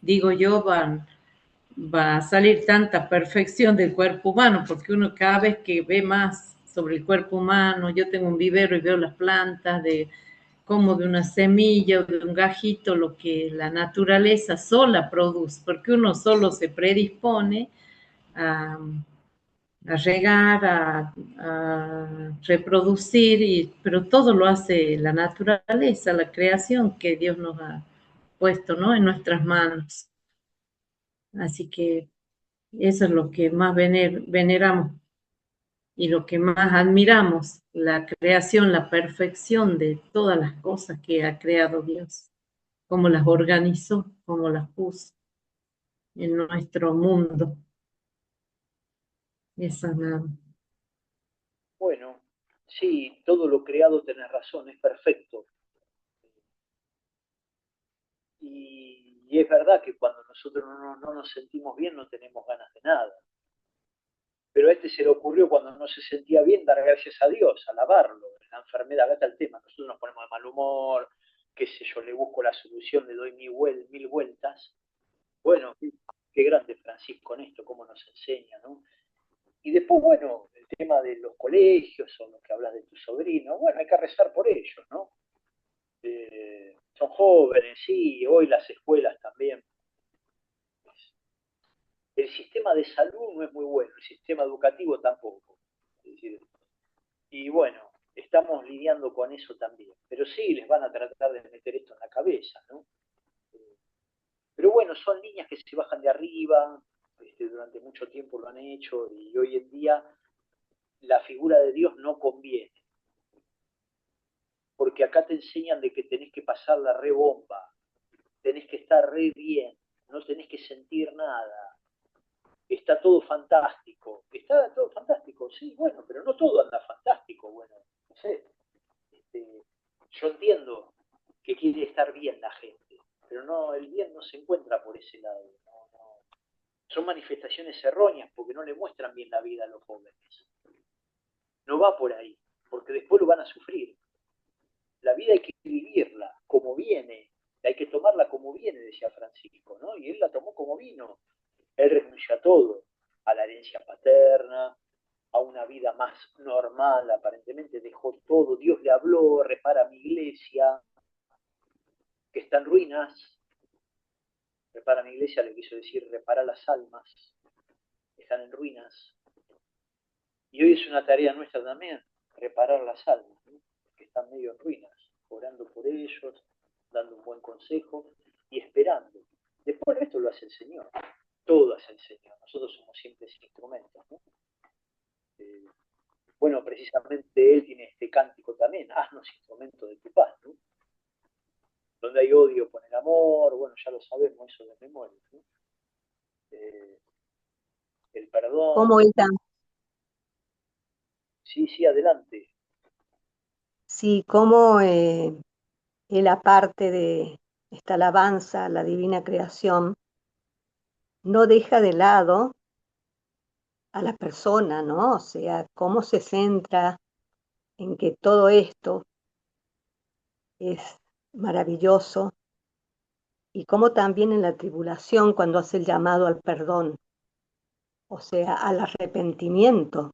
digo yo, va a salir tanta perfección del cuerpo humano, porque uno cada vez que ve más sobre el cuerpo humano, yo tengo un vivero y veo las plantas de como de una semilla o de un gajito, lo que la naturaleza sola produce, porque uno solo se predispone a, a regar, a reproducir, pero todo lo hace la naturaleza, la creación que Dios nos ha puesto, ¿no? En nuestras manos. Así que eso es lo que más veneramos y lo que más admiramos, la creación, la perfección de todas las cosas que ha creado Dios, cómo las organizó, cómo las puso en nuestro mundo. Esa nada. Bueno, sí, todo lo creado tenés razón, es perfecto. Y es verdad que cuando nosotros no nos sentimos bien no tenemos ganas de nada. Pero a este se le ocurrió cuando no se sentía bien dar gracias a Dios, alabarlo. En la enfermedad, acá está el tema, nosotros nos ponemos de mal humor, qué sé yo, le busco la solución, le doy mil vueltas. Bueno, qué grande Francisco en esto, cómo nos enseña, ¿no? Y después, bueno, el tema de los colegios o lo que hablas de tus sobrinos, bueno, hay que rezar por ellos, ¿no? Son jóvenes, sí, hoy las escuelas también. El sistema de salud no es muy bueno, el sistema educativo tampoco. Es decir, y bueno, estamos lidiando con eso también. Pero sí, les van a tratar de meter esto en la cabeza, ¿no? Pero bueno, son niñas que se bajan de arriba, durante mucho tiempo lo han hecho y hoy en día la figura de Dios no conviene. Porque acá te enseñan de que tenés que pasar la re bomba, tenés que estar re bien, no tenés que sentir nada. Está todo fantástico, sí, bueno, pero no todo anda fantástico, bueno, no sé. Yo entiendo que quiere estar bien la gente, pero no, el bien no se encuentra por ese lado. No. Son manifestaciones erróneas porque no le muestran bien la vida a los jóvenes. No va por ahí, porque después lo van a sufrir. La vida hay que vivirla como viene, hay que tomarla como viene, decía Francisco, ¿no? Y él la tomó como vino. Él renunció a todo, a la herencia paterna, a una vida más normal, aparentemente dejó todo, Dios le habló, repara mi iglesia, que está en ruinas, repara mi iglesia, le quiso decir, repara las almas, están en ruinas. Y hoy es una tarea nuestra también, reparar las almas, ¿no? Que están medio en ruinas, orando por ellos, dando un buen consejo y esperando. Después esto lo hace el Señor, todo hace el Señor, nosotros somos simples instrumentos, ¿no? Bueno, precisamente Él tiene este cántico también, haznos instrumento de tu paz, ¿no? Donde hay odio, pon el amor, bueno, ya lo sabemos, eso de memoria, ¿no? El perdón. ¿Cómo él también? Sí, adelante. Sí, cómo él aparte de esta alabanza a la divina creación, no deja de lado a la persona, ¿no? O sea, cómo se centra en que todo esto es maravilloso y cómo también en la tribulación cuando hace el llamado al perdón, o sea, al arrepentimiento,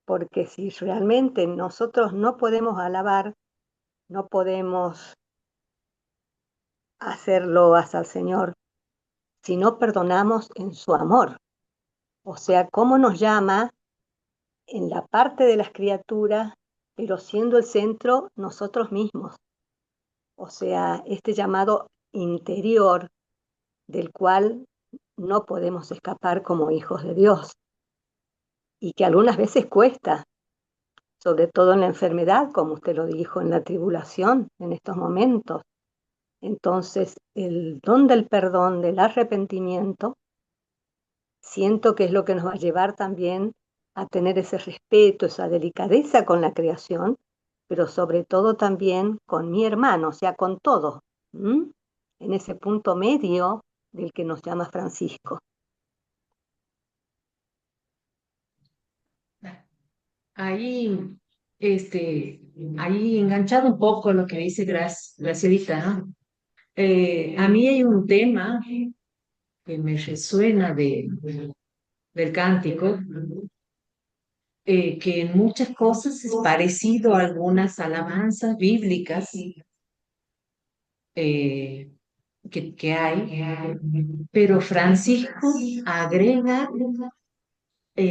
porque si realmente nosotros no podemos alabar, no podemos hacerlo hasta el Señor, si no perdonamos en su amor. O sea, cómo nos llama en la parte de las criaturas, pero siendo el centro nosotros mismos. O sea, este llamado interior del cual no podemos escapar como hijos de Dios y que algunas veces cuesta, sobre todo en la enfermedad, como usted lo dijo, en la tribulación, en estos momentos. Entonces, el don del perdón, del arrepentimiento, siento que es lo que nos va a llevar también a tener ese respeto, esa delicadeza con la creación, pero sobre todo también con mi hermano, o sea, con todo, ¿m? En ese punto medio del que nos llama Francisco. Ahí, ahí enganchado un poco lo que dice Gracielita, ¿no? A mí hay un tema que me resuena del cántico, que en muchas cosas es parecido a algunas alabanzas bíblicas eh, que hay, pero Francisco agrega,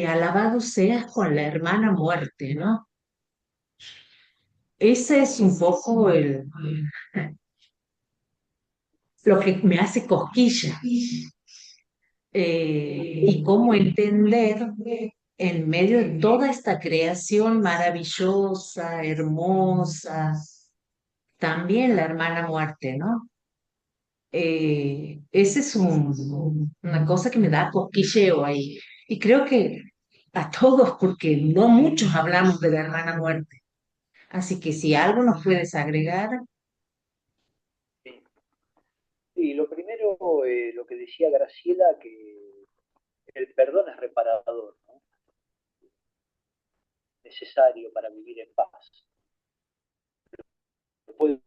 alabado seas con la hermana muerte, ¿no? Ese es un poco lo que me hace cosquilla. Y cómo entender en medio de toda esta creación maravillosa, hermosa, también la hermana muerte, ¿no? Ese es una cosa que me da cosquilleo ahí. Y creo que a todos, porque no muchos hablamos de la hermana muerte. Así que si algo nos puedes agregar. Sí. Sí, lo primero, lo que decía Graciela, que el perdón es reparador, ¿no? Necesario para vivir en paz. Puede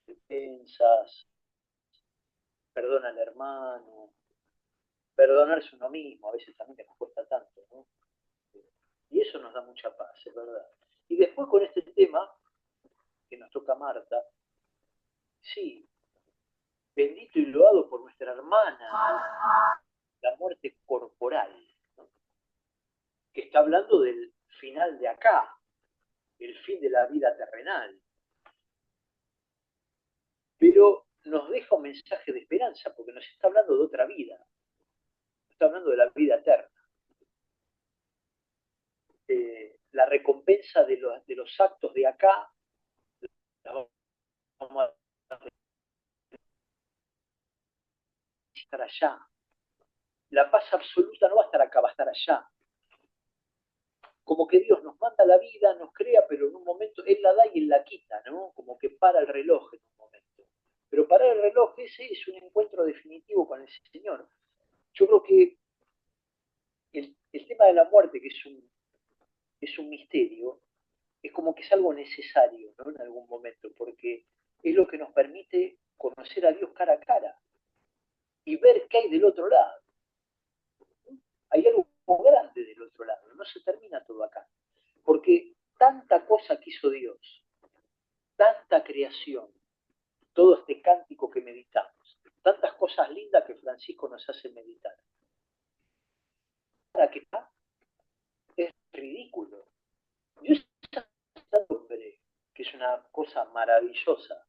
defensas, perdona al hermano, perdonarse uno mismo, a veces también que nos cuesta tanto, ¿no? Y eso nos da mucha paz, es verdad. Y después con este tema que nos toca Marta, sí, bendito y loado por nuestra hermana, la muerte corporal, ¿no? Que está hablando del final de acá, el fin de la vida terrenal. Pero nos deja un mensaje de esperanza, porque nos está hablando de otra vida, nos está hablando de la vida eterna. La recompensa de los actos de acá, la vamos a estar allá. La paz absoluta no va a estar acá, va a estar allá. Como que Dios nos manda la vida, nos crea, pero en un momento Él la da y Él la quita, ¿no? Como que para el reloj en un momento. Pero parar el reloj, ese es un encuentro definitivo con el Señor. Yo creo que el tema de la muerte, que es un misterio, es como que es algo necesario, ¿no? En algún momento, porque es lo que nos permite conocer a Dios cara a cara y ver qué hay del otro lado. Hay algo grande del otro lado, no se termina todo acá. Porque tanta cosa que hizo Dios, tanta creación, todo este cántico que meditamos, tantas cosas lindas que Francisco nos hace meditar. Para que es ridículo. Dios es un hombre, que es una cosa maravillosa.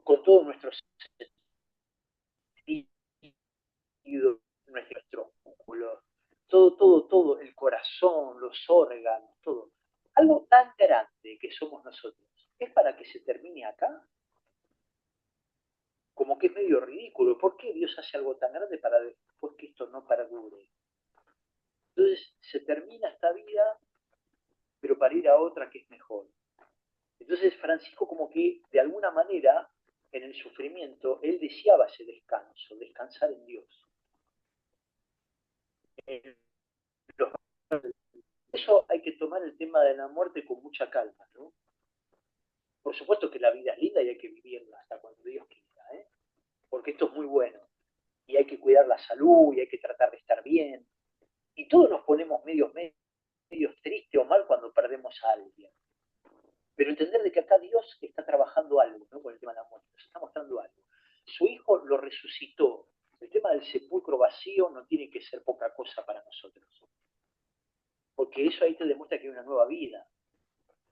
Con todos nuestros sentidos, nuestros músculos, todo, el corazón, los órganos, todo. Algo tan grande que somos nosotros, ¿es para que se termine acá? Como que es medio ridículo. ¿Por qué Dios hace algo tan grande para después que esto no perdure? Entonces se termina esta vida, pero para ir a otra que es mejor. Entonces Francisco como que de alguna manera en el sufrimiento él deseaba ese descanso, descansar en Dios. Eso hay que tomar el tema de la muerte con mucha calma, ¿no? Por supuesto que la vida es linda y hay que vivirla hasta cuando Dios quiera, ¿eh? Porque esto es muy bueno. Y hay que cuidar la salud y hay que tratar de estar bien. Y todos nos ponemos medios tristes o mal cuando perdemos a alguien. Pero entender de que acá Dios está trabajando algo, ¿no? Con el tema de la muerte, nos está mostrando algo. Su Hijo lo resucitó. El tema del sepulcro vacío no tiene que ser poca cosa para nosotros. Porque eso ahí te demuestra que hay una nueva vida.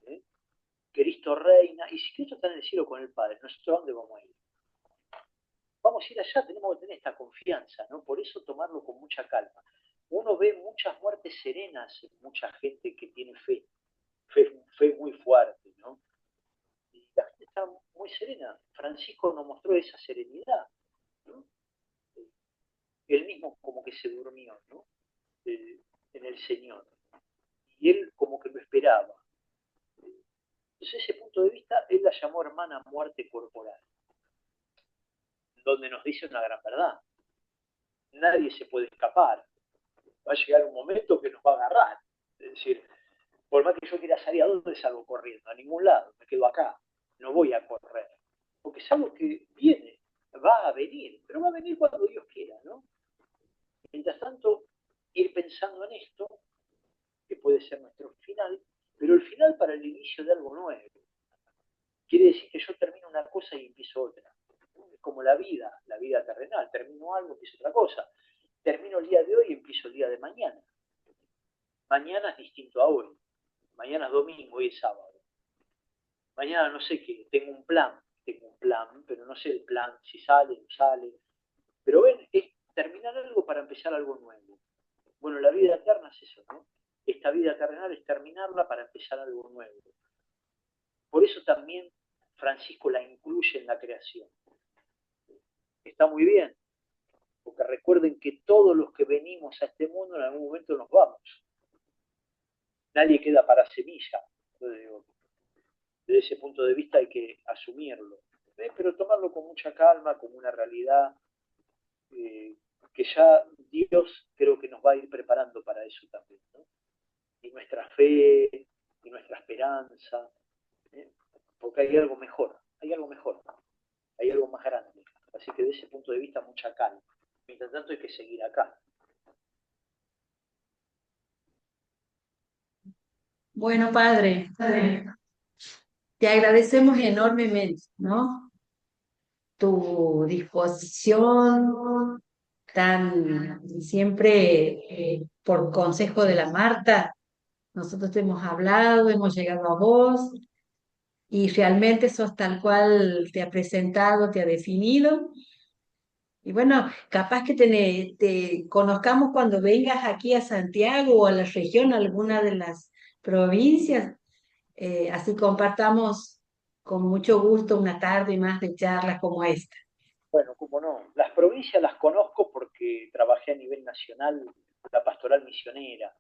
¿Eh? Cristo reina, y si Cristo está en el cielo con el Padre, ¿nosotros a dónde vamos a ir? Vamos a ir allá, tenemos que tener esta confianza, ¿no? Por eso tomarlo con mucha calma. Uno ve muchas muertes serenas en mucha gente que tiene fe muy fuerte, ¿no? Y la gente está muy serena. Francisco nos mostró esa serenidad, ¿no? Él mismo como que se durmió, ¿no? En el Señor. Y él como que lo esperaba. Entonces, ese punto de vista, él la llamó hermana muerte corporal, donde nos dice una gran verdad. Nadie se puede escapar. Va a llegar un momento que nos va a agarrar. Es decir, por más que yo quiera salir, ¿a dónde salgo corriendo? A ningún lado, me quedo acá. No voy a correr. Porque es algo que viene, va a venir, pero va a venir cuando Dios quiera, ¿no? Mientras tanto, ir pensando en esto, que puede ser nuestro final, pero el final para el inicio de algo nuevo. Quiere decir que yo termino una cosa y empiezo otra. Es como la vida terrenal. Termino algo, empiezo otra cosa. Termino el día de hoy y empiezo el día de mañana. Mañana es distinto a hoy. Mañana es domingo, hoy es sábado. Mañana no sé qué, tengo un plan, pero no sé el plan, si sale, no sale. Pero ven, es terminar algo para empezar algo nuevo. Bueno, la vida eterna es eso, ¿no? Esta vida terrenal es terminarla para empezar algo nuevo. Por eso también Francisco la incluye en la creación. Está muy bien, porque recuerden que todos los que venimos a este mundo en algún momento nos vamos. Nadie queda para semilla. Entonces digo, desde ese punto de vista hay que asumirlo, pero tomarlo con mucha calma, como una realidad que ya Dios creo que nos va a ir preparando para eso también, ¿no? Y nuestra fe, y nuestra esperanza, porque hay algo mejor, hay algo más grande. Así que desde ese punto de vista mucha calma. Mientras tanto hay que seguir acá. Bueno, padre, te agradecemos enormemente, ¿no? Tu disposición tan siempre por consejo de la Marta. Nosotros te hemos hablado, hemos llegado a vos y realmente sos tal cual te ha presentado, te ha definido. Y bueno, capaz que te conozcamos cuando vengas aquí a Santiago o a la región, a alguna de las provincias, así compartamos con mucho gusto una tarde más de charlas como esta. Bueno, como no, las provincias las conozco porque trabajé a nivel nacional la pastoral misionera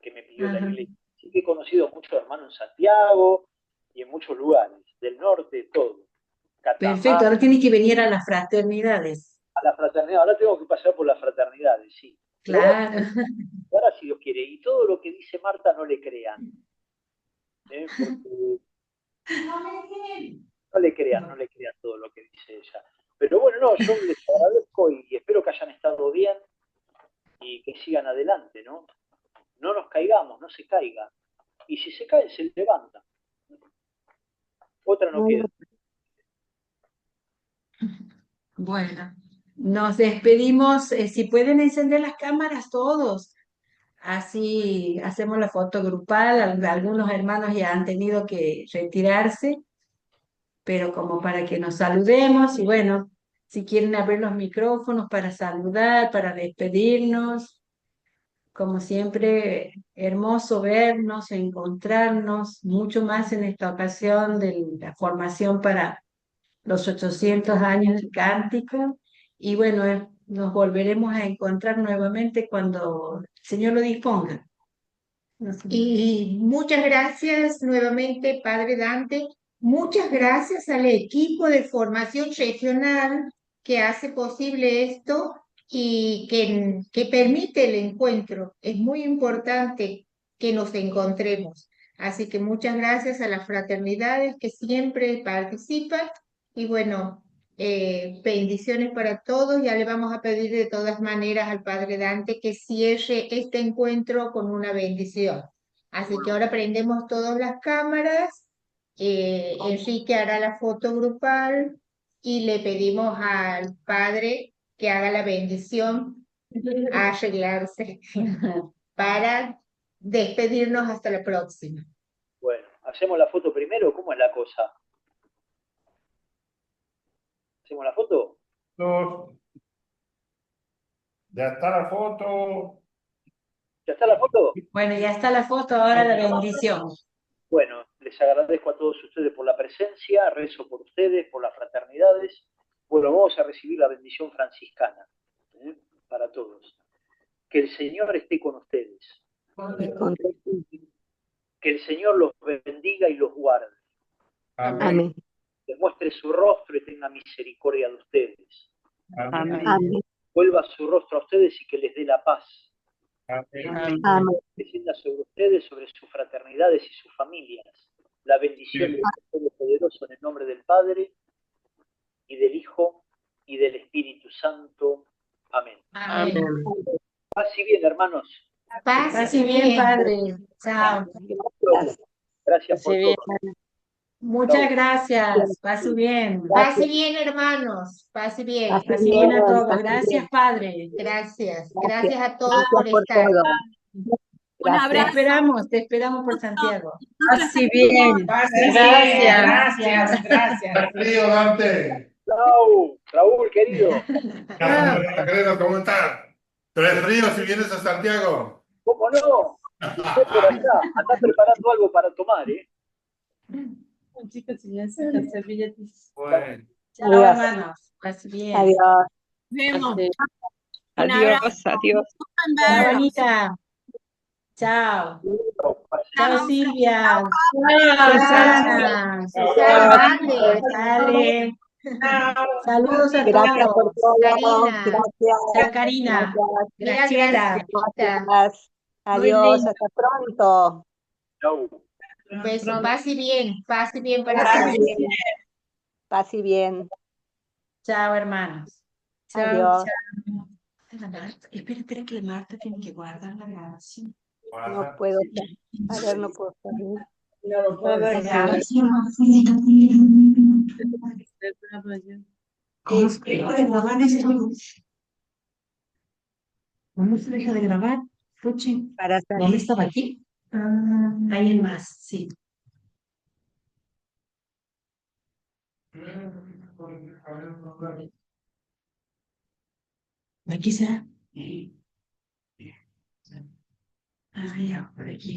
que me pidió la Ajá. iglesia. Así que he conocido muchos hermanos en Santiago y en muchos lugares, del norte, todo. Perfecto, Catamarca, ahora tienes que venir a las fraternidades. a la fraternidad. Ahora tengo que pasar por las fraternidades, sí. Pero bueno, Claro. ahora si Dios quiere. Y todo lo que dice Marta no le crean. Porque no le crean todo lo que dice ella. Pero bueno, no, yo les agradezco y espero que hayan estado bien y que sigan adelante, ¿no? No nos caigamos, no se caiga. Y si se cae, se levanta. Otra no queda. Bueno, nos despedimos. Si pueden encender las cámaras todos, así hacemos la foto grupal. Algunos hermanos ya han tenido que retirarse, pero como para que nos saludemos y bueno, si quieren abrir los micrófonos para saludar, para despedirnos. Como siempre, hermoso vernos, encontrarnos, mucho más en esta ocasión de la formación para los 800 años del cántico. Y bueno, nos volveremos a encontrar nuevamente cuando el Señor lo disponga. Y muchas gracias nuevamente, Padre Dante. Muchas gracias al equipo de formación regional que hace posible esto y que permite el encuentro. Es muy importante que nos encontremos. Así que muchas gracias a las fraternidades que siempre participan y bueno, bendiciones para todos. Ya le vamos a pedir de todas maneras al Padre Dante que cierre este encuentro con una bendición. Así que ahora prendemos todas las cámaras Enrique hará la foto grupal y le pedimos al padre que haga la bendición a arreglarse para despedirnos hasta la próxima. Bueno, ¿hacemos la foto primero? ¿Cómo es la cosa? ¿Hacemos la foto? Ya está la foto. ¿Ya está la foto? Bueno, ya está la foto, ahora la bendición. Bueno, les agradezco a todos ustedes por la presencia, rezo por ustedes, por las fraternidades. Bueno, vamos a recibir la bendición franciscana para todos. Que el Señor esté con ustedes. Que el Señor los bendiga y los guarde. Amén. Les muestre su rostro y tenga misericordia de ustedes. Amén. Vuelva su rostro a ustedes y que les dé la paz. Amén. Descienda sobre ustedes, sobre sus fraternidades y sus familias. La bendición del Todopoderoso en el nombre del Padre, y del Hijo, y del Espíritu Santo. Amén. Amén. Paz y bien, hermanos. Paz y bien, padre. Chao. Gracias por todo. Muchas gracias. Paz y bien. Paz y bien, hermanos. Paz y bien. Paz y bien a todos. Gracias, padre. Gracias. Gracias a todos por estar. Un abrazo. Te esperamos por Santiago. Así bien. Gracias. Está frío, Dante. Chao, Raúl, querido. Querido, ¿cómo estás? ¿Tres frío si vienes a Santiago? ¿Cómo no? Usted por allá, anda preparando algo para tomar, ¿eh? Chicos, si ya se las servilletas. Bueno. Chao, hermanos. Paz y bien. Adiós. Vemos. Un Adiós. abrazo. Adiós. Chao, Anita. Chao. Chao, Silvia. Susana. Ale. Saludos a Gracias por todos. todo. Karina. Chao, Karina. Graciela. Gracias. Adiós. lindo. Hasta pronto. Chau. Un beso. Paz y bien. Paz y bien para Paz todos. y bien. Paz y bien. Chao, hermanos. Adiós. Espera, que la Marta tiene que guardar la grabación. No puedo. A ver, no puedo salir. No lo puedo La hacer. grabación. ¿Cómo se deja de grabar esto? ¿Cómo se deja de grabar? Fuchi, Para salir. ¿dónde estaba aquí? Ahí en más, sí. Aquí será. Ah, ya, por aquí.